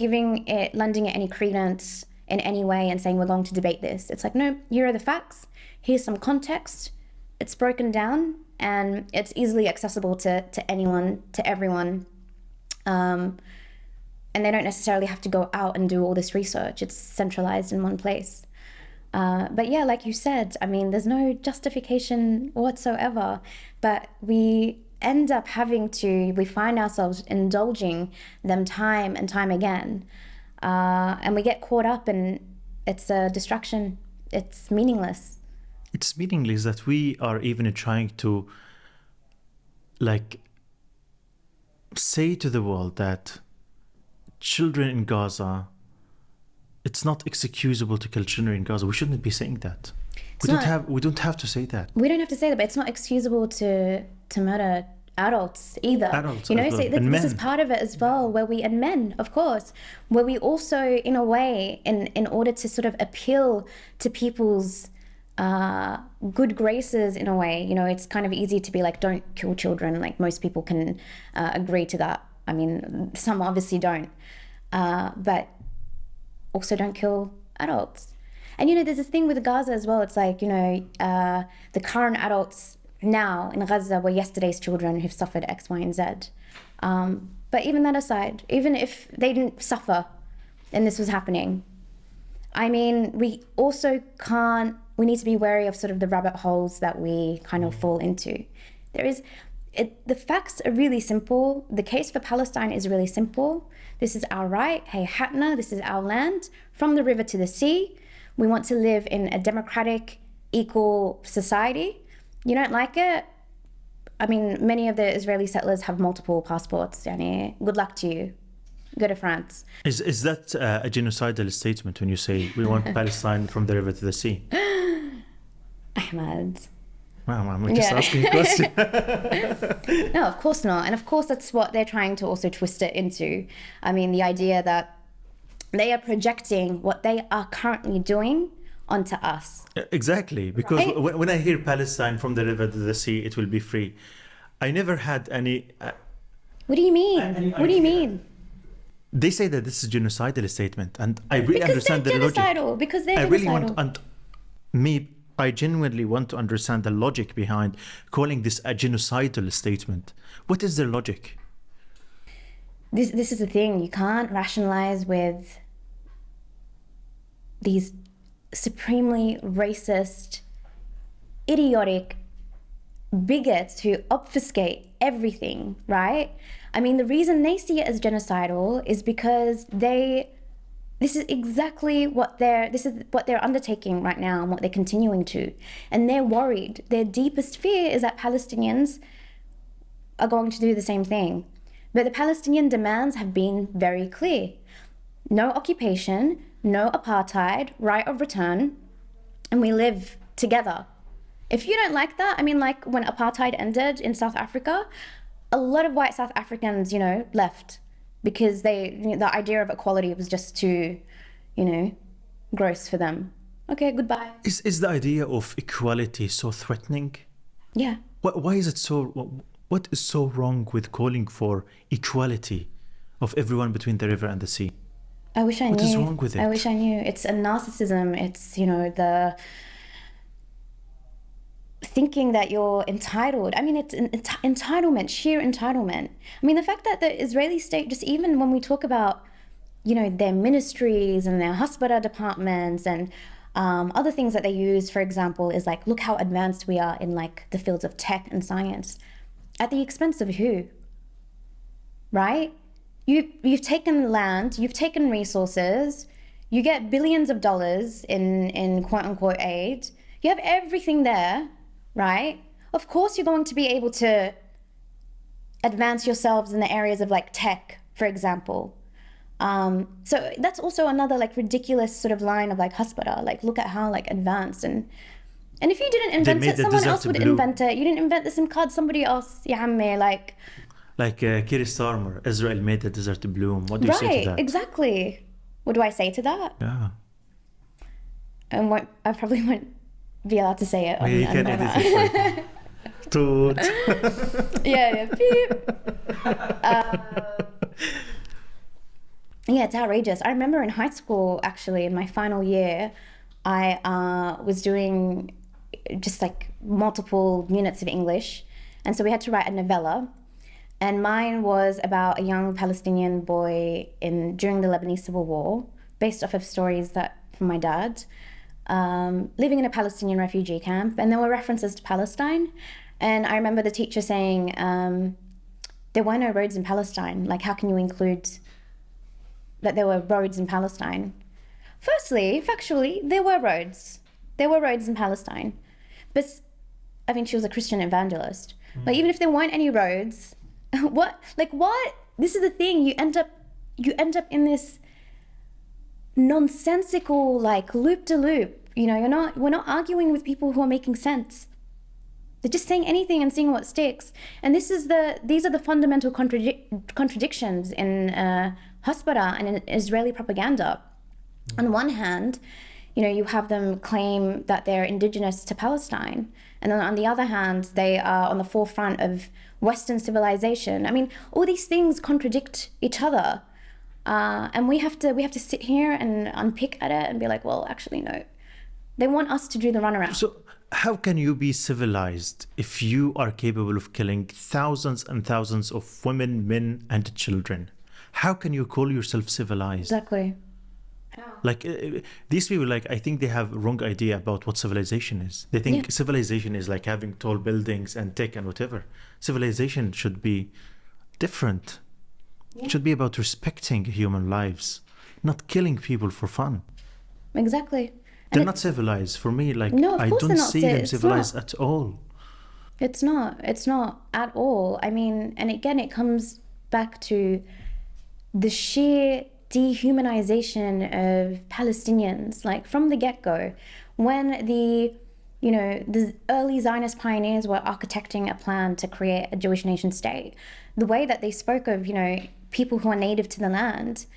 lending it any credence in any way and saying we're going to debate this. It's like, no, here are the facts. Here's some context. It's broken down and it's easily accessible to anyone, to everyone. And they don't necessarily have to go out and do all this research. It's centralized in one place. But yeah, like you said, I mean, there's no justification whatsoever, but we end up we find ourselves indulging them time and time again. And we get caught up, and it's a distraction. It's meaningless. It's meaningless that we are even trying to, like, say to the world that children in Gaza, it's not excusable to kill children in Gaza. We shouldn't be saying that. We don't have to say that. We don't have to say that, but it's not excusable to murder adults either. Adults you know, as well. so And this is men. part of it as well, where we, and men, of course, where we also, in a way, in order to sort of appeal to people's good graces, in a way, you know, it's kind of easy to be like, don't kill children. Like most people can agree to that. I mean, some obviously don't, but also don't kill adults. And, you know, there's this thing with Gaza as well. It's like, you know, the current adults now in Gaza were yesterday's children who've suffered X, Y, and Z. But even that aside, even if they didn't suffer and this was happening, I mean, we also can't, we need to be wary of sort of the rabbit holes that we kind of fall into. The facts are really simple. The case for Palestine is really simple. This is our right. Hey, Hatna, this is our land. From the river to the sea. We want to live in a democratic, equal society. You don't like it? I mean, many of the Israeli settlers have multiple passports. Yani, good luck to you. Go to France. Is that a genocidal statement when you say we want Palestine from the river to the sea? Ahmed. Wow, I'm just asking a question. No, of course not. And of course, that's what they're trying to also twist it into. I mean, the idea that they are projecting what they are currently doing onto us. Exactly, because when I hear Palestine from the river to the sea, it will be free. I never had any... What do you mean? What do you mean? They say that this is a genocidal statement, and I really understand the logic. Because they're I really genocidal. want, I genuinely want to understand the logic behind calling this a genocidal statement. What is the logic? This is the thing. You can't rationalize with these supremely racist, idiotic bigots who obfuscate everything, right? I mean, the reason they see it as genocidal is because this is exactly what they're undertaking right now and what they're continuing to. And they're worried. Their deepest fear is that Palestinians are going to do the same thing. But the Palestinian demands have been very clear. No occupation, no apartheid, right of return, and we live together. If you don't like that, I mean, like when apartheid ended in South Africa, a lot of white South Africans, you know, left because the idea of equality was just too, you know, gross for them. Okay, goodbye. Is the idea of equality so threatening? Yeah. Why is it so... What is so wrong with calling for equality of everyone between the river and the sea? I wish I knew. What is wrong with it? I wish I knew. It's a narcissism. It's, you know, the thinking that you're entitled. I mean, it's an entitlement, sheer entitlement. I mean, the fact that the Israeli state, just even when we talk about, you know, their ministries and their Hasbara departments and other things that they use, for example, is like, look how advanced we are in like the fields of tech and science. At the expense of who? Right? You've taken land, you've taken resources, you get billions of dollars in quote unquote aid. You have everything there, right? Of course you're going to be able to advance yourselves in the areas of like tech, for example. So that's also another like ridiculous sort of line of like Hasbara, like look at how like advanced and if you didn't invent it, someone else would invent it. You didn't invent the SIM card, somebody else, ya amme, like... Like Keir Starmer, Israel made the desert bloom. What do you say to that? Right, exactly. What do I say to that? Yeah. And I probably won't be allowed to say it. Oh, yeah, you can edit it. Toot. Yeah, beep. Yeah, it's outrageous. I remember in high school, actually, in my final year, I was doing just like multiple units of English. And so we had to write a novella. And mine was about a young Palestinian boy during the Lebanese Civil War, based off of stories from my dad, living in a Palestinian refugee camp. And there were references to Palestine. And I remember the teacher saying, there were no roads in Palestine. Like, how can you include that there were roads in Palestine? Firstly, factually, there were roads. There were roads in Palestine. But, I mean, she was a Christian evangelist. But even if there weren't any roads, what? This is the thing. You end up in this nonsensical, like, loop-de-loop. You know, we're not arguing with people who are making sense. They're just saying anything and seeing what sticks. And these are the fundamental contradictions in Hasbara and in Israeli propaganda. On one hand, you have them claim that they're indigenous to Palestine. And then on the other hand, they are on the forefront of Western civilization. I mean, all these things contradict each other. And we have to sit here and unpick at it and be like, well, actually, no. They want us to do the runaround. So how can you be civilized if you are capable of killing thousands and thousands of women, men, and children? How can you call yourself civilized? Exactly. Like these people, like I think they have a wrong idea about what civilization is. They think civilization is like having tall buildings and tech and whatever. Civilization should be different. It should be about respecting human lives, not killing people for fun. Exactly. They're not civilized. For me, like No, of I course don't they're not see them civilized at all. It's not at all. I mean, and again, it comes back to the sheer dehumanization of Palestinians, like from the get-go. When the early Zionist pioneers were architecting a plan to create a Jewish nation state, the way that they spoke of, people who are native to the land,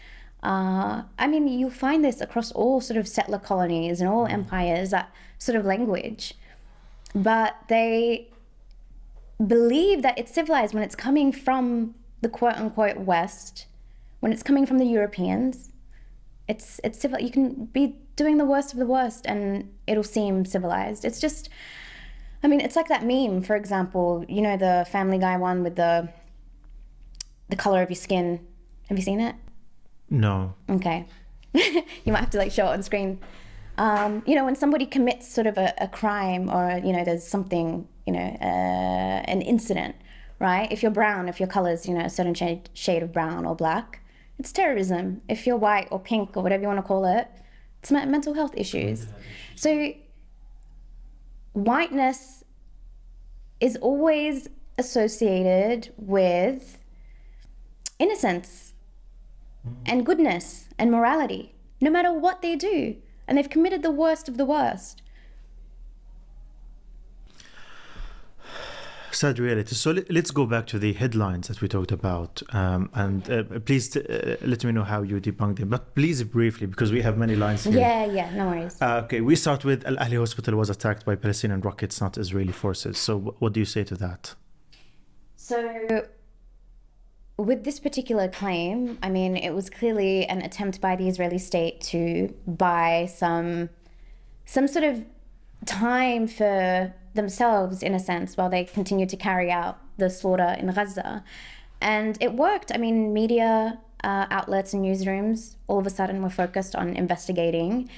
I mean, you'll find this across all sort of settler colonies and all empires, that sort of language. But they believe that it's civilized when it's coming from the quote-unquote West, when it's coming from the Europeans. It's civil. You can be doing the worst of the worst and it'll seem civilized. It's just, I mean, it's like that meme, for example, the Family Guy one with the color of your skin. Have you seen it? No. Okay. You might have to like show it on screen. When somebody commits sort of a crime or, there's something, an incident, right? If you're brown, if your color's, a certain shade of brown or black, it's terrorism. If you're white or pink or whatever you want to call it, it's mental health issues. So whiteness is always associated with innocence and goodness and morality, no matter what they do. And they've committed the worst of the worst. Sad reality. So let's go back to the headlines that we talked about. Please let me know how you debunk them. But please briefly, because we have many lines here. Yeah, no worries. Okay, we start with Al-Ahli Hospital was attacked by Palestinian rockets, not Israeli forces. So what do you say to that? So with this particular claim, I mean, it was clearly an attempt by the Israeli state to buy some sort of time for themselves, in a sense, while they continued to carry out the slaughter in Gaza. And it worked. I mean, media outlets and newsrooms all of a sudden were focused on investigating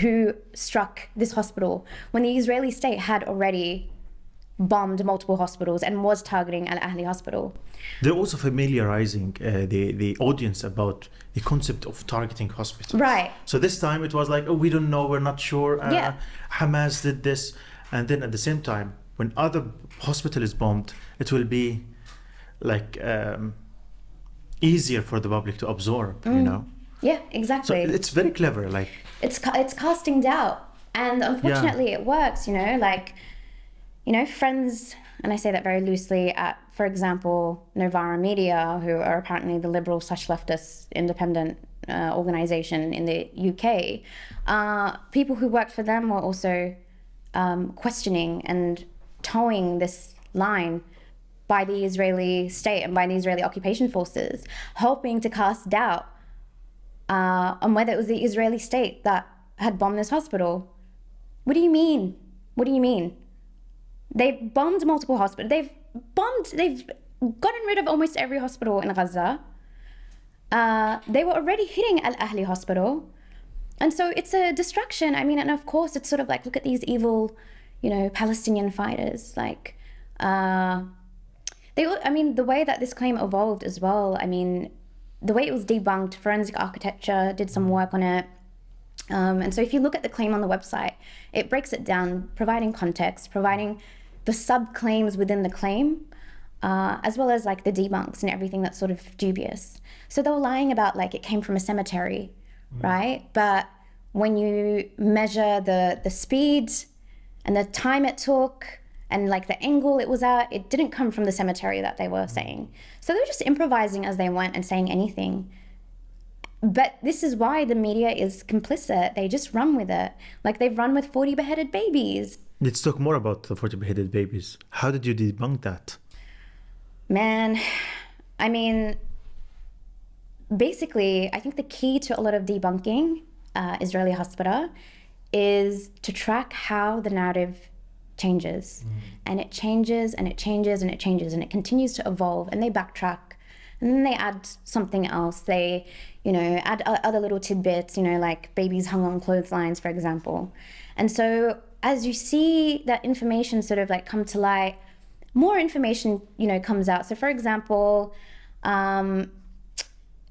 who struck this hospital when the Israeli state had already bombed multiple hospitals and was targeting Al-Ahli Hospital. They're also familiarizing the audience about the concept of targeting hospitals. Right. So this time it was like, oh, we don't know, we're not sure. Hamas did this. And then at the same time, when other hospital is bombed, it will be like easier for the public to absorb, Yeah, exactly. So it's very clever. Like it's casting doubt. And unfortunately it works, friends, and I say that very loosely, at, for example, Novara Media, who are apparently the liberal/leftist independent organization in the UK, people who worked for them were also questioning and towing this line by the Israeli state and by the Israeli occupation forces, hoping to cast doubt on whether it was the Israeli state that had bombed this hospital. What do you mean? What do you mean? They've bombed multiple hospitals. They've gotten rid of almost every hospital in Gaza. They were already hitting Al-Ahli Hospital. And so it's a distraction. I mean, and of course, it's sort of like, look at these evil, Palestinian fighters. Like, the way that this claim evolved as well, I mean, the way it was debunked, Forensic Architecture did some work on it. And so if you look at the claim on the website, it breaks it down, providing context, providing the sub-claims within the claim, as well as like the debunks and everything that's sort of dubious. So they were lying about like it came from a cemetery, right? But when you measure the speed and the time it took and like the angle it was at, it didn't come from the cemetery that they were saying. So they were just improvising as they went and saying anything. But this is why the media is complicit. They just run with it. Like they've run with 40 beheaded babies. Let's talk more about the 40 beheaded babies. How did you debunk that? Man, I mean, basically, I think the key to a lot of debunking Israeli Hasbara is to track how the narrative changes. And it changes and it changes and it changes and it continues to evolve, and they backtrack and then they add something else. They, add other little tidbits, like babies hung on clotheslines, for example. And so as you see that information sort of like come to light, more information, comes out. So for example, the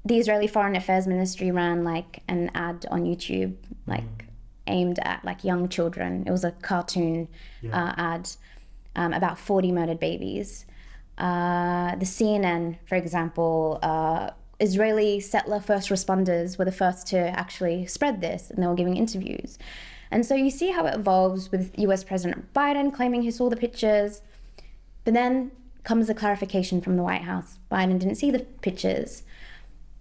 Israeli Foreign Affairs Ministry ran like an ad on YouTube, like aimed at like young children. It was a cartoon ad about 40 murdered babies. The CNN, for example, Israeli settler first responders were the first to actually spread this, and they were giving interviews. And so you see how it evolves with US President Biden claiming he saw the pictures, but then comes a clarification from the White House. Biden didn't see the pictures.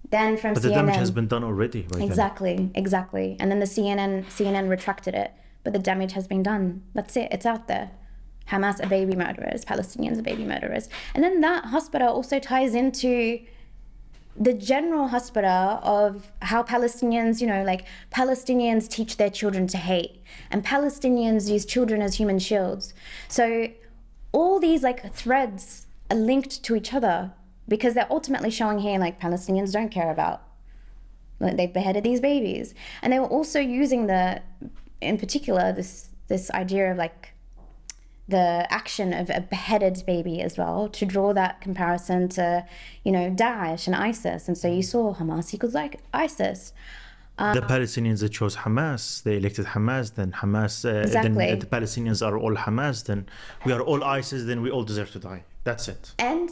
Then from But CNN, the damage has been done already, right? Exactly. And then the CNN retracted it, but the damage has been done. That's it. It's out there. Hamas are baby murderers. Palestinians are baby murderers. And then that hospital also ties into the general hospital of how Palestinians, Palestinians teach their children to hate, and Palestinians use children as human shields. So all these like threads are linked to each other, because they're ultimately showing here like Palestinians don't care about, like they've beheaded these babies. And they were also using in particular this idea of like the action of a beheaded baby as well, to draw that comparison to, Daesh and ISIS. And so you saw Hamas equals like ISIS. The Palestinians that chose Hamas, they elected Hamas, then Hamas, Exactly. then the Palestinians are all Hamas, then we are all ISIS, then we all deserve to die. That's it. And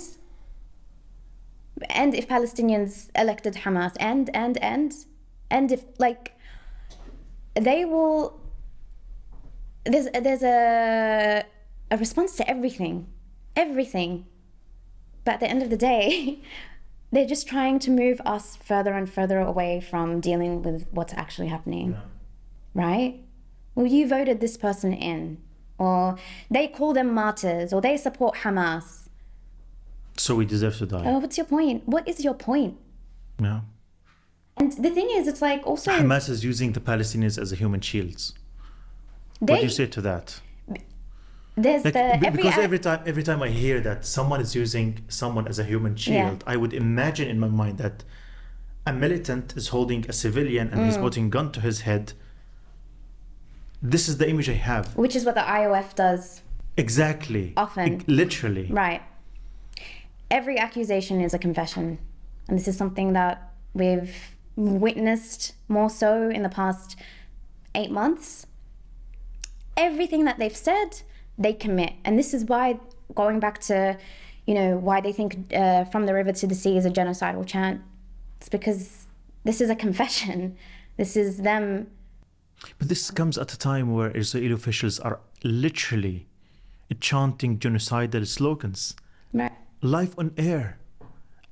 if Palestinians elected Hamas, and if like they will, there's a response to everything. But at the end of the day, they're just trying to move us further and further away from dealing with what's actually happening, right? Well, you voted this person in, or they call them martyrs, or they support Hamas. So we deserve to die. Oh, what's your point? What is your point? Yeah. And the thing is, it's like also Hamas is using the Palestinians as a human shields. What do you say to that? There's Because every time I hear that someone is using someone as a human shield, I would imagine in my mind that a militant is holding a civilian and he's putting a gun to his head. This is the image I have. Which is what the IOF does. Exactly. Often. Literally. Right. Every accusation is a confession. And this is something that we've witnessed more so in the past 8 months. Everything that they've said, they commit. And this is why, going back to, why they think from the river to the sea is a genocidal chant. It's because this is a confession. This is them. But this comes at a time where Israeli officials are literally chanting genocidal slogans. Right. Live on air.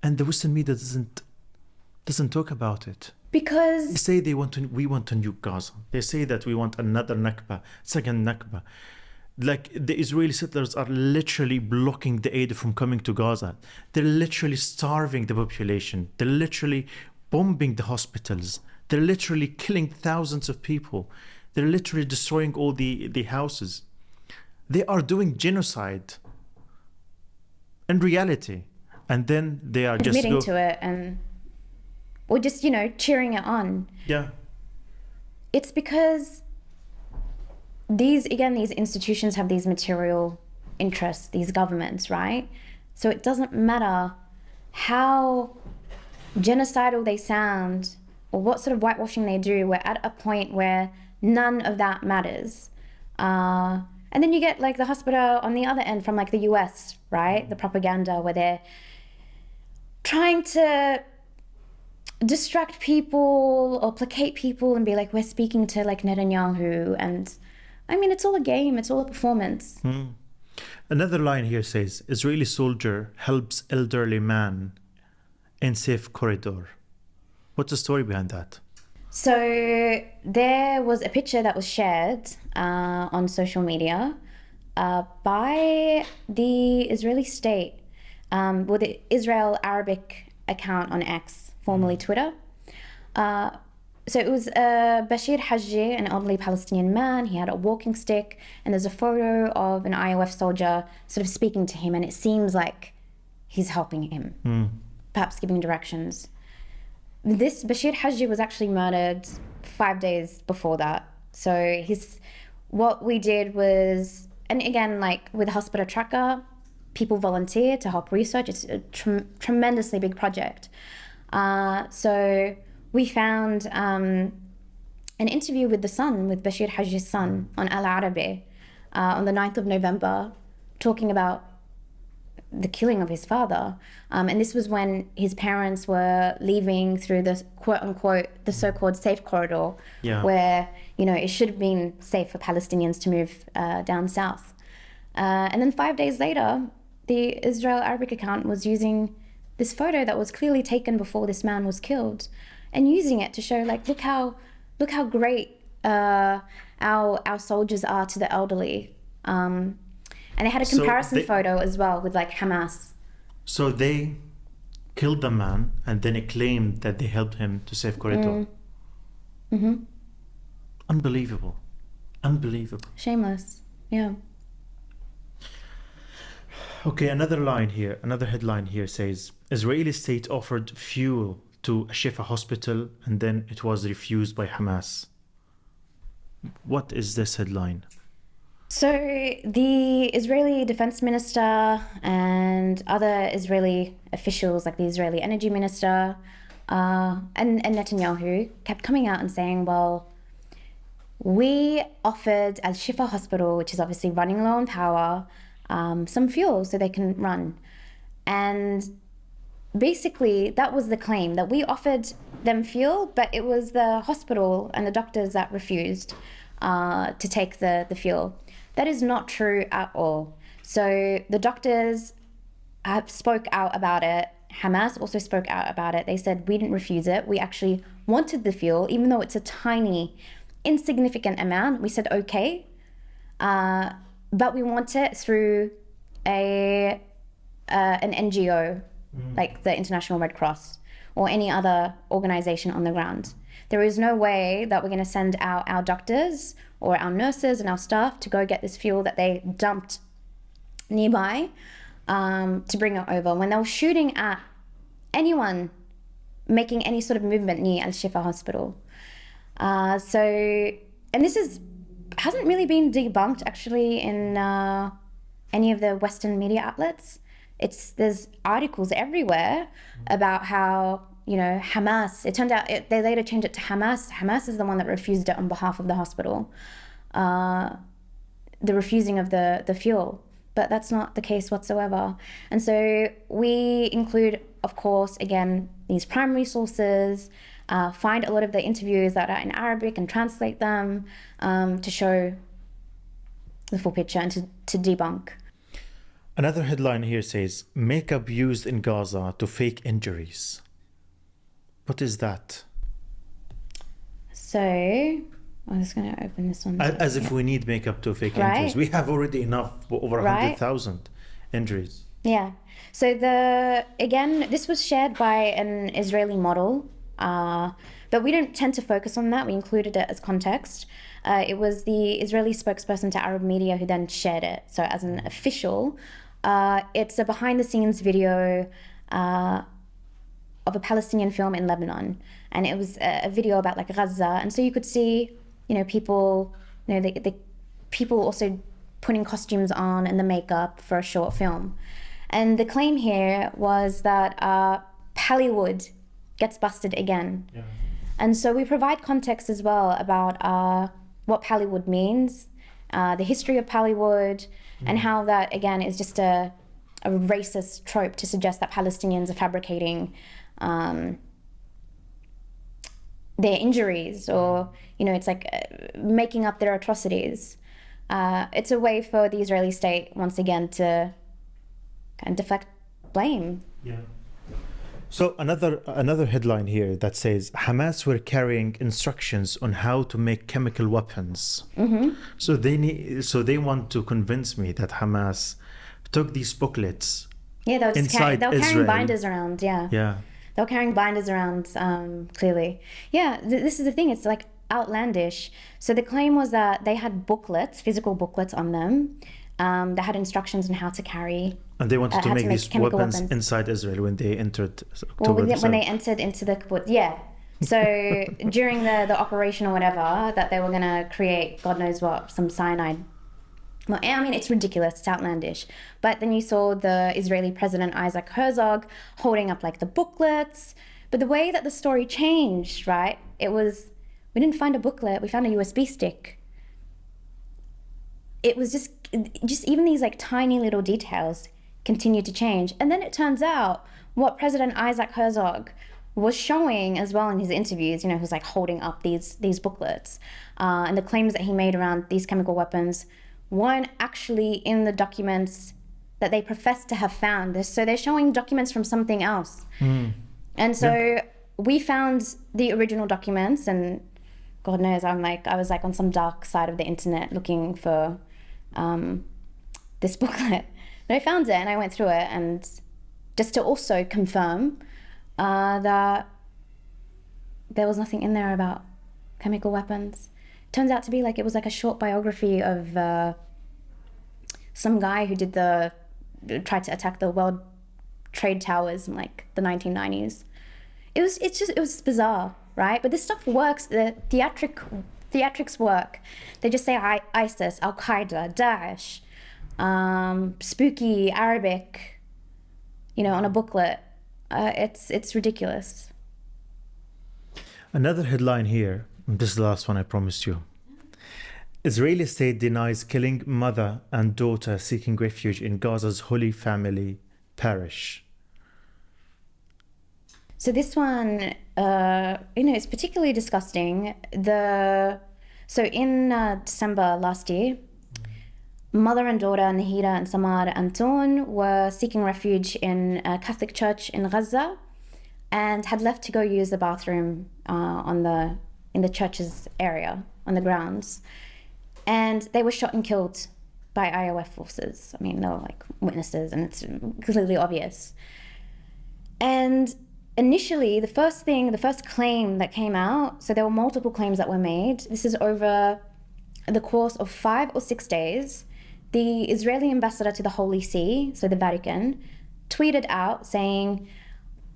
And the Western media doesn't talk about it. Because they say we want to nuke Gaza. They say that we want another Nakba, second Nakba. Like the Israeli settlers are literally blocking the aid from coming to Gaza. They're literally starving the population. They're literally bombing the hospitals. They're literally killing thousands of people. They're literally destroying all the houses. They are doing genocide in reality. And then they are just admitting to it, and or just, cheering it on. Yeah. It's because these institutions have these material interests, these governments, right? So it doesn't matter how genocidal they sound or what sort of whitewashing they do. We're at a point where none of that matters. And then you get like the hospital on the other end from like the US, right? The propaganda where they're trying to distract people or placate people and be like, we're speaking to like Netanyahu, and I mean, it's all a game. It's all a performance. Another line here says, Israeli soldier helps elderly man in safe corridor. What's the story behind that? So there was a picture that was shared on social media by the Israeli state, with the Israel Arabic account on X, formerly Twitter. So it was Bashir Hajji, an elderly Palestinian man. He had a walking stick, and there's a photo of an IOF soldier sort of speaking to him, and it seems like he's helping him, perhaps giving directions. This Bashir Hajji was actually murdered 5 days before that. So what we did was, and again, like with Hasbara Tracker, people volunteer to help research. It's a tremendously big project. So we found an interview with Bashir Hajji's son on Al-Arabi on the 9th of November, talking about the killing of his father. And this was when his parents were leaving through the quote unquote, the so-called safe corridor, where, it should have been safe for Palestinians to move down south. And then 5 days later, the Israel Arabic account was using this photo that was clearly taken before this man was killed, and using it to show, like, look how great our soldiers are to the elderly. And they had a comparison photo as well with, like, Hamas. So they killed the man, and then it claimed that they helped him to safe corridor. Unbelievable. Shameless. Yeah. Okay, another headline here says, Israeli state offered fuel to Al-Shifa Hospital, and then it was refused by Hamas. What is this headline? So the Israeli defense minister and other Israeli officials, like the Israeli energy minister and Netanyahu, kept coming out and saying, well, we offered Al-Shifa Hospital, which is obviously running low on power, some fuel so they can run. And basically that was the claim, that we offered them fuel, but it was the hospital and the doctors that refused to take the fuel. That is not true at all. So the doctors spoke out about it. Hamas also spoke out about it. They said, we didn't refuse it. We actually wanted the fuel, even though it's a tiny, insignificant amount. We said, okay, but we want it through an NGO, like the International Red Cross or any other organization on the ground. There is no way that we're going to send out our doctors or our nurses and our staff to go get this fuel that they dumped nearby to bring it over, when they were shooting at anyone making any sort of movement near Al-Shifa Hospital. And this hasn't really been debunked actually in any of the Western media outlets. There's articles everywhere about how, Hamas, it turned out they later changed it to Hamas. Hamas is the one that refused it on behalf of the hospital, the refusing of the fuel. But that's not the case whatsoever. And so we include, of course, again, these primary sources, find a lot of the interviews that are in Arabic and translate them to show the full picture and to debunk. Another headline here says, makeup used in Gaza to fake injuries. What is that? So, I'm just going to open this one. As if we need makeup to fake injuries. We have already enough, over 100,000 injuries. Yeah. So this was shared by an Israeli model, but we don't tend to focus on that. We included it as context. It was the Israeli spokesperson to Arab media who then shared it. So as an official, it's a behind-the-scenes video of a Palestinian film in Lebanon, and it was a video about like Gaza, and so you could see, people, the people also putting costumes on and the makeup for a short film, and the claim here was that Hollywood gets busted again, and so we provide context as well about what Hollywood means, the history of Hollywood, and how that again is just a racist trope to suggest that Palestinians are fabricating their injuries, or it's like making up their atrocities. It's a way for the Israeli state once again to kind of deflect blame. Yeah. So another headline here that says Hamas were carrying instructions on how to make chemical weapons. So they want to convince me that Hamas took these booklets. Yeah, they were Israel. carrying binders around. Yeah. Yeah. They were carrying binders around. Clearly. Yeah. This is the thing. It's like outlandish. So the claim was that they had booklets, physical booklets on them. That had instructions on how to carry. And they wanted to make these weapons inside Israel when they entered October. Well, when they entered into the kibbutz, yeah. So during the operation or whatever, that they were going to create, God knows what, some cyanide. Well, I mean, it's ridiculous, it's outlandish. But then you saw the Israeli president, Isaac Herzog, holding up like the booklets. But the way that the story changed, right, it was, we didn't find a booklet, we found a USB stick. It was just even these like tiny little details continued to change. And then it turns out what President Isaac Herzog was showing as well in his interviews, he was like holding up these booklets, and the claims that he made around these chemical weapons weren't actually in the documents that they profess to have found. So they're showing documents from something else. And so we found the original documents, and God knows, I was like on some dark side of the internet looking for this booklet. And I found it and I went through it, and just to also confirm that there was nothing in there about chemical weapons. It turns out to be like, it was like a short biography of some guy who tried to attack the World Trade Towers in like the 1990s. It was bizarre, right? But this stuff works. The theatrics work. They just say ISIS, Al-Qaeda, Daesh, spooky Arabic, on a booklet. It's ridiculous. Another headline here, this is the last one I promised you. Israeli state denies killing mother and daughter seeking refuge in Gaza's Holy Family parish. So this one, it's particularly disgusting. So in December last year, mother and daughter Nahida and Samar Anton were seeking refuge in a Catholic church in Gaza, and had left to go use the bathroom in the church's area on the grounds, and they were shot and killed by IOF forces. I mean, they were like witnesses, and it's clearly obvious. And initially, the first claim that came out, so there were multiple claims that were made. This is over the course of 5 or 6 days. The Israeli ambassador to the Holy See, so the Vatican, tweeted out saying,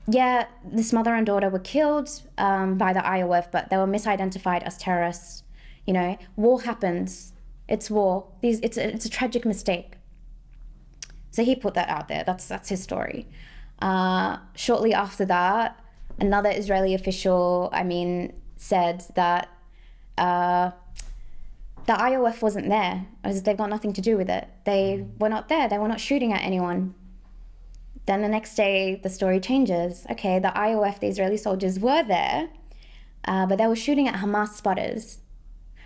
yeah, this mother and daughter were killed by the IOF, but they were misidentified as terrorists. War happens. It's war. It's a tragic mistake. So he put that out there. That's his story. Shortly after that, another Israeli official, said that the IOF wasn't there, as they've got nothing to do with it. They were not there. They were not shooting at anyone. Then the next day, the story changes. Okay, the IOF, the Israeli soldiers, were there, but they were shooting at Hamas spotters.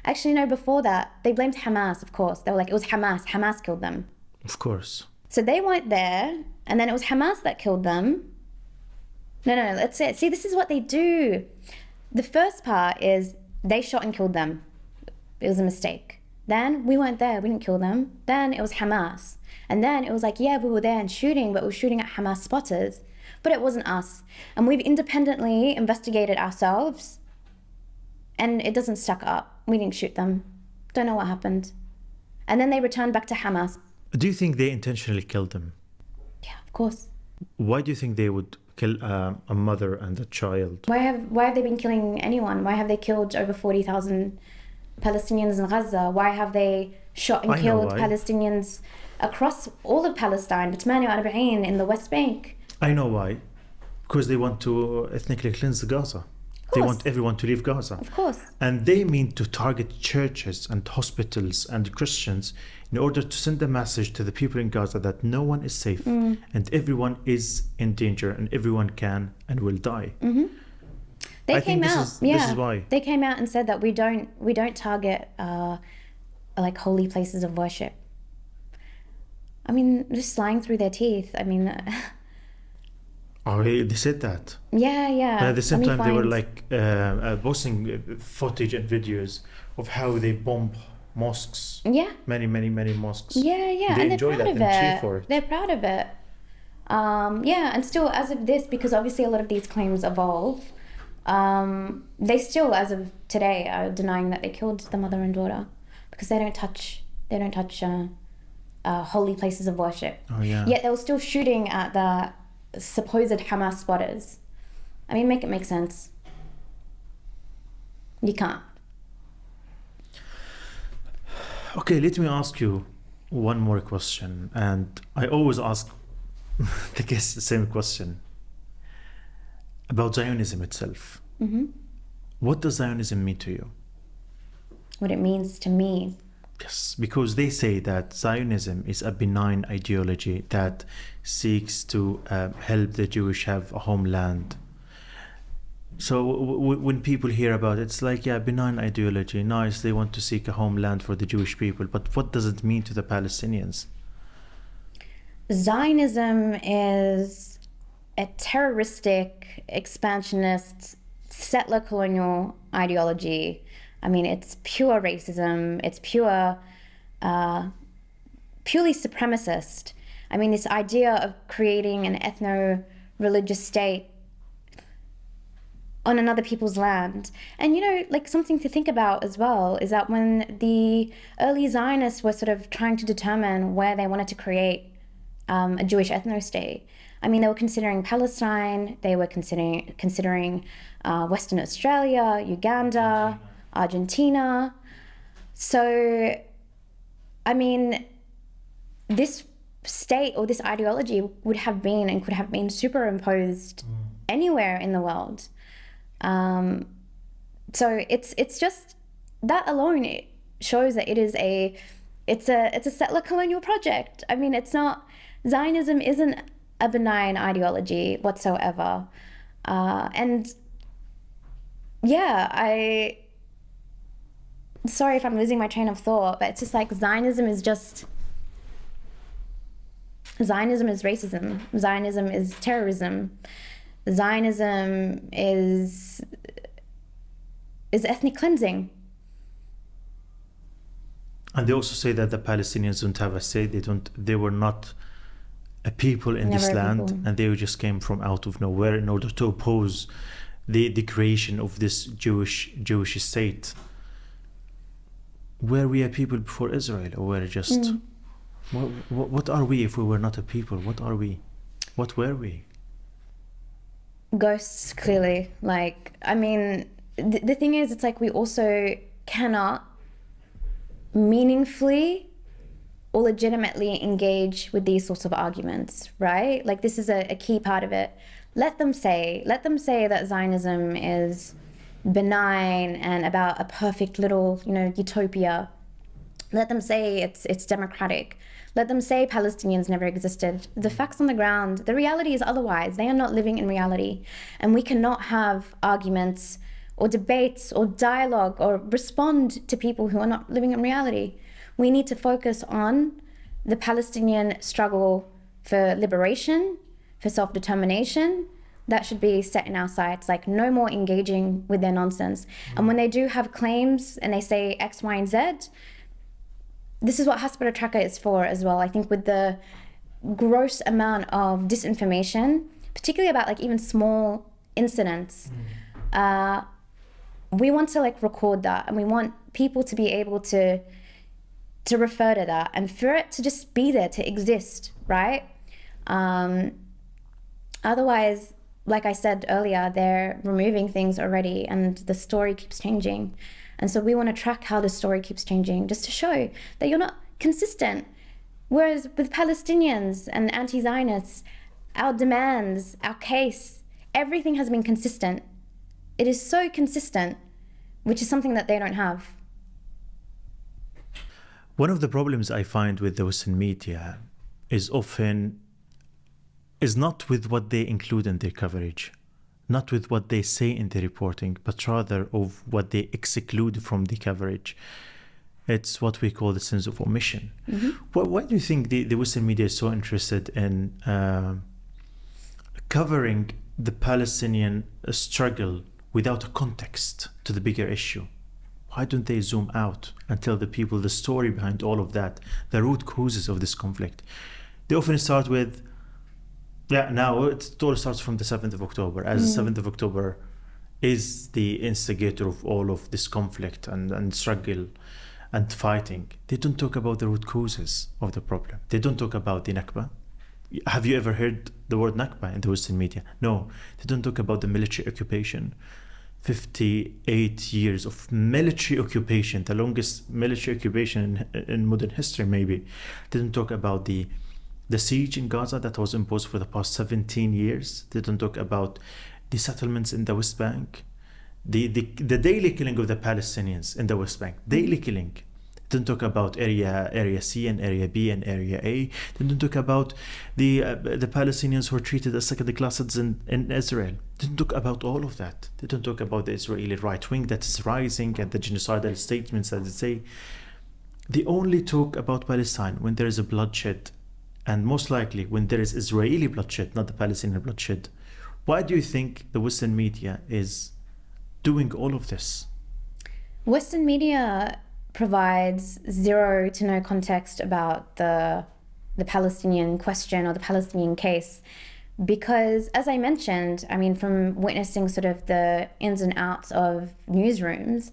Actually, no, before that, they blamed Hamas, of course. They were like, it was Hamas. Hamas killed them. Of course. So they weren't there, and then it was Hamas that killed them. No, let's say it. See, this is what they do. The first part is they shot and killed them. It was a mistake. Then we weren't there, we didn't kill them. Then it was Hamas. And then it was like, yeah, we were there and shooting, but we were shooting at Hamas spotters. But it wasn't us. And we've independently investigated ourselves, and it doesn't stack up. We didn't shoot them. Don't know what happened. And then they returned back to Hamas. Do you think they intentionally killed them? Yeah, of course. Why do you think they would kill a mother and a child? Why have they been killing anyone? Why have they killed over 40,000 Palestinians in Gaza? Why have they shot and killed Palestinians across all of Palestine, in the West Bank? I know why. Because they want to ethnically cleanse Gaza. They want everyone to leave Gaza. Of course. And they mean to target churches and hospitals and Christians in order to send a message to the people in Gaza that no one is safe and everyone is in danger and everyone can and will die. Mm-hmm. They came out. This is why. They came out and said that we don't target like holy places of worship. I mean, just lying through their teeth. I mean, Oh, they said that. yeah. But at the same Let me time, they were find- like posting footage and videos of how they bomb mosques. Yeah. Many mosques. Yeah, They and they're enjoy proud that of and cheer it. for it. They're proud of it. Yeah, and still, as of this, because obviously a lot of these claims evolve, they still, as of today, are denying that they killed the mother and daughter because they don't touch holy places of worship. Oh yeah. Yet they were still shooting at the supposed Hamas spotters. I mean, make it make sense. You can't. Okay, let me ask you one more question, and I always ask the guests the same question about Zionism itself. Mm-hmm. What does Zionism mean to you? What it means to me. Yes, because they say that Zionism is a benign ideology that seeks to help the Jewish have a homeland. So when people hear about it, it's like, yeah, benign ideology, nice, they want to seek a homeland for the Jewish people, but what does it mean to the Palestinians? Zionism is a terroristic, expansionist, settler colonial ideology. I mean, it's pure racism. It's purely supremacist. I mean, this idea of creating an ethno-religious state on another people's land. And, you know, like something to think about as well is that when the early Zionists were sort of trying to determine where they wanted to create a Jewish ethno-state, I mean, they were considering Palestine, they were considering Western Australia, Uganda, Argentina. So, I mean, this state or this ideology would have been and could have been superimposed anywhere in the world. So it's just that alone, it shows that it's a settler colonial project. I mean, it's not, Zionism isn't a benign ideology whatsoever. And yeah, sorry if I'm losing my train of thought, but it's just like Zionism is racism. Zionism is terrorism. Zionism is ethnic cleansing. And they also say that the Palestinians don't have a say. They were not a people in this Never a land, people. and they just came from out of nowhere in order to oppose the creation of this Jewish state. Were we a people before Israel, or were just what are we if we were not a people? What are we? What were we? Ghosts, clearly. Like, I mean, the thing is, it's like we also cannot meaningfully or legitimately engage with these sorts of arguments, right? Like, this is a key part of it. Let them say that Zionism is benign and about a perfect little, utopia. Let them say it's democratic. Let them say Palestinians never existed. The facts on the ground, the reality is otherwise. They are not living in reality. And we cannot have arguments or debates or dialogue or respond to people who are not living in reality. We need to focus on the Palestinian struggle for liberation, for self-determination. That should be set in our sights. Like, no more engaging with their nonsense. And when they do have claims and they say X, Y, and Z, this is what Hasbara Tracker is for as well. I think with the gross amount of disinformation, particularly about like even small incidents, we want to like record that, and we want people to be able to refer to that and for it to just be there, to exist, right? Otherwise, like I said earlier, they're removing things already and the story keeps changing. And so we want to track how the story keeps changing, just to show that you're not consistent. Whereas with Palestinians and anti-Zionists, our demands, our case, everything has been consistent. It is so consistent, which is something that they don't have. One of the problems I find with the Western media is not with what they include in their coverage, not with what they say in the reporting, but rather of what they exclude from the coverage. It's what we call the sense of omission. Why do you think the Western media is so interested in covering the Palestinian struggle without a context to the bigger issue? Why don't they zoom out and tell the people the story behind all of that, the root causes of this conflict? They often start with, now it all starts from the 7th of October, as the 7th of October is the instigator of all of this conflict and struggle and fighting. They don't talk about the root causes of the problem. They don't talk about the Nakba. Have you ever heard the word Nakba in the Western media? No. They don't talk about the military occupation. 58 years of military occupation, the longest military occupation in modern history, maybe. They don't talk about the siege in Gaza that was imposed for the past 17 years. They don't talk about the settlements in the West Bank, the daily killing of the Palestinians in the West Bank, daily killing. They don't talk about area C and area B and area A. They don't talk about the Palestinians who are treated as second-class citizens in Israel. They don't talk about all of that. They don't talk about the Israeli right wing that is rising and the genocidal statements that they say. They only talk about Palestine when there is a bloodshed, and most likely when there is Israeli bloodshed, not the Palestinian bloodshed. Why do you think the Western media is doing all of this? Western media provides zero to no context about the Palestinian question or the Palestinian case because, as I mentioned, I mean, from witnessing sort of the ins and outs of newsrooms,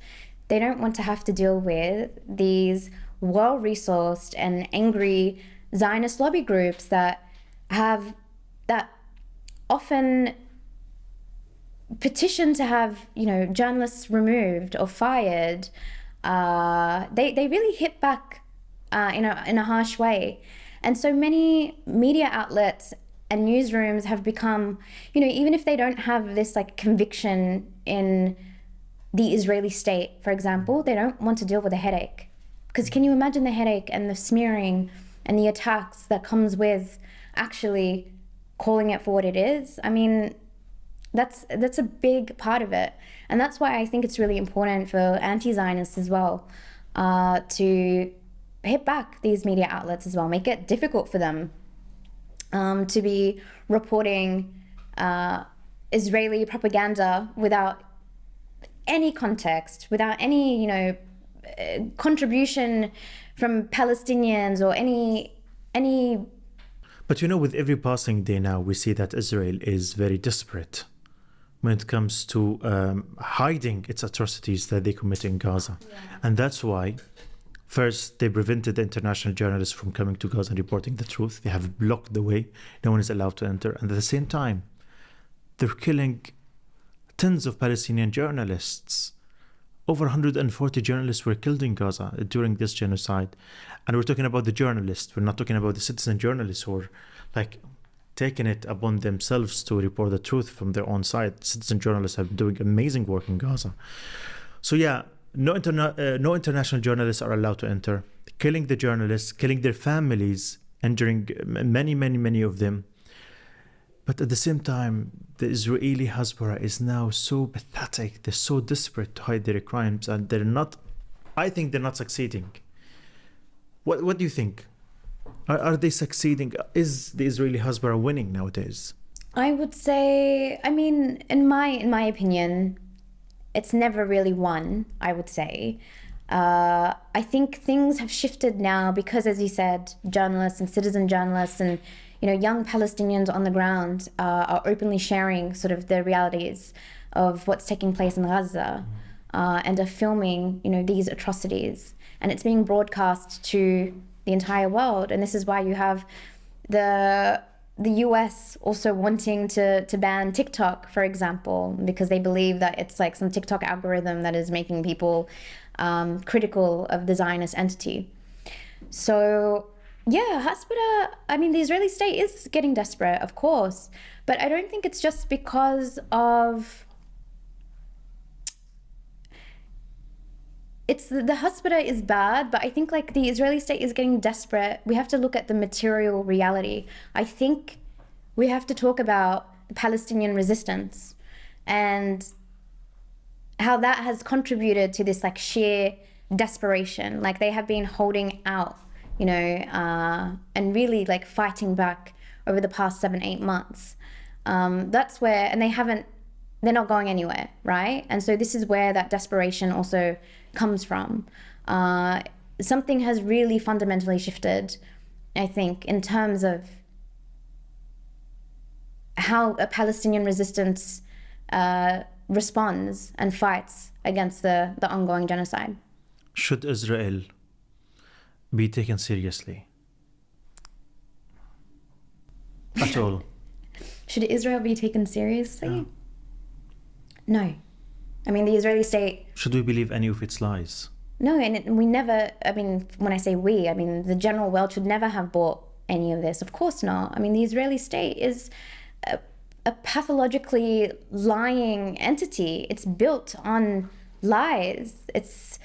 they don't want to have to deal with these well-resourced and angry Zionist lobby groups that often petition to have, journalists removed or fired. They really hit back in a harsh way. And so many media outlets and newsrooms have become, even if they don't have this like conviction in the Israeli state, for example, they don't want to deal with the headache. Because can you imagine the headache and the smearing and the attacks that comes with actually calling it for what it is? I mean, that's a big part of it. And that's why I think it's really important for anti-Zionists as well to hit back these media outlets as well, make it difficult for them to be reporting Israeli propaganda without any context, without any, contribution from Palestinians or any. But with every passing day now, we see that Israel is very desperate when it comes to hiding its atrocities that they commit in Gaza. Yeah. And that's why, first, they prevented the international journalists from coming to Gaza and reporting the truth. They have blocked the way. No one is allowed to enter. And at the same time, they're killing tens of Palestinian journalists. Over 140 journalists were killed in Gaza during this genocide. And we're talking about the journalists. We're not talking about the citizen journalists who are taking it upon themselves to report the truth from their own side. Citizen journalists have been doing amazing work in Gaza. So no international journalists are allowed to enter. Killing the journalists, killing their families, injuring many of them. But at the same time, the Israeli Hasbara is now so pathetic. They're so desperate to hide their crimes, and I think they're not succeeding. What do you think? Are they succeeding? Is the Israeli Hasbara winning nowadays? I would say, in my opinion, it's never really won, I would say. I think things have shifted now because, as you said, journalists and citizen journalists and young Palestinians on the ground are openly sharing sort of the realities of what's taking place in Gaza and are filming, these atrocities. And it's being broadcast to the entire world. And this is why you have the US also wanting to ban TikTok, for example, because they believe that it's like some TikTok algorithm that is making people critical of the Zionist entity. So Hasbara, the Israeli state is getting desperate, of course, but I don't think it's just because of the Hasbara is bad, but I think the Israeli state is getting desperate. We have to look at the material reality. I think we have to talk about the Palestinian resistance and how that has contributed to this sheer desperation. Like they have been holding out, you know, and really like fighting back over the past 7-8 months. That's where, and they're not going anywhere, right? And so this is where that desperation also comes from. Something has really fundamentally shifted, I think, in terms of how a Palestinian resistance responds and fights against the ongoing genocide. Should Israel be taken seriously at all? Should Israel be taken seriously? Yeah. No. I mean, the Israeli state... Should we believe any of its lies? No, and we never... I mean, when I say we, I mean the general world should never have bought any of this. Of course not. I mean, the Israeli state is a pathologically lying entity. It's built on lies. It's...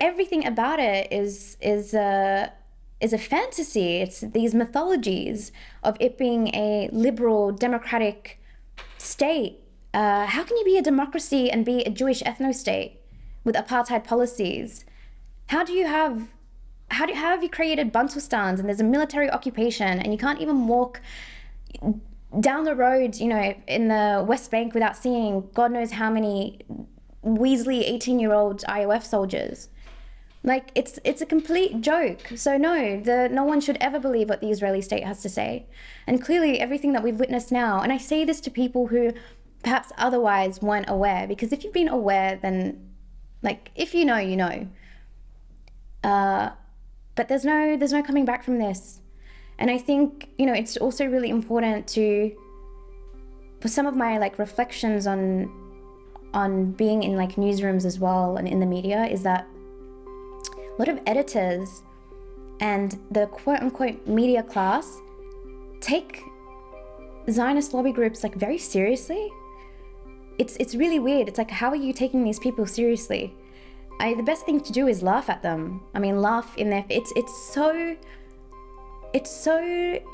Everything about it is a fantasy. It's these mythologies of it being a liberal, democratic state. How can you be a democracy and be a Jewish ethno-state with apartheid policies? How have you created Bantustans and there's a military occupation and you can't even walk down the road, you know, in the West Bank without seeing God knows how many weaselly 18-year-old IOF soldiers? Like, it's a complete joke. So no one should ever believe what the Israeli state has to say. And clearly everything that we've witnessed now, and I say this to people who perhaps otherwise weren't aware, because if you've been aware, then, like, if you know, you know. But there's no coming back from this. And I think, you know, it's also really important for some of my, like, reflections on being in, like, newsrooms as well and in the media is that a lot of editors and the quote-unquote media class take Zionist lobby groups, like, very seriously. It's really weird. It's like, how are you taking these people seriously? The best thing to do is laugh at them. I mean, laugh in their... It's so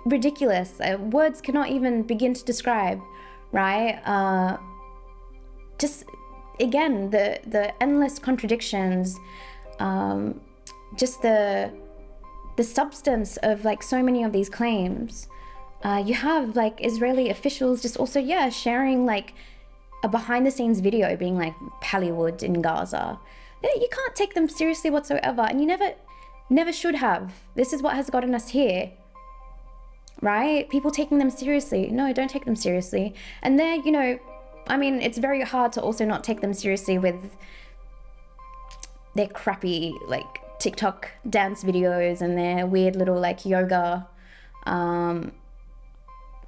ridiculous. Words cannot even begin to describe, right? Just, again, the endless contradictions, just the substance of, like, so many of these claims. You have, like, Israeli officials just also, sharing, like, a behind-the-scenes video being like Hollywood in Gaza. You can't take them seriously whatsoever, and you never should have. This is what has gotten us here, right? People taking them seriously. No, don't take them seriously. And they're, you know, I mean, it's very hard to also not take them seriously with their crappy, like, TikTok dance videos and their weird little, like, yoga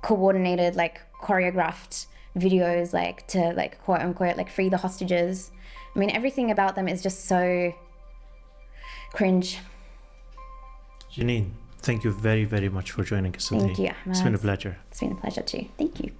coordinated, like, choreographed videos, like, to, like, quote unquote, like, free the hostages. I mean, everything about them is just so cringe. Jennine, thank you very, very much for joining us today. Thank you, Ahmed. It's been a pleasure. It's been a pleasure too. Thank you.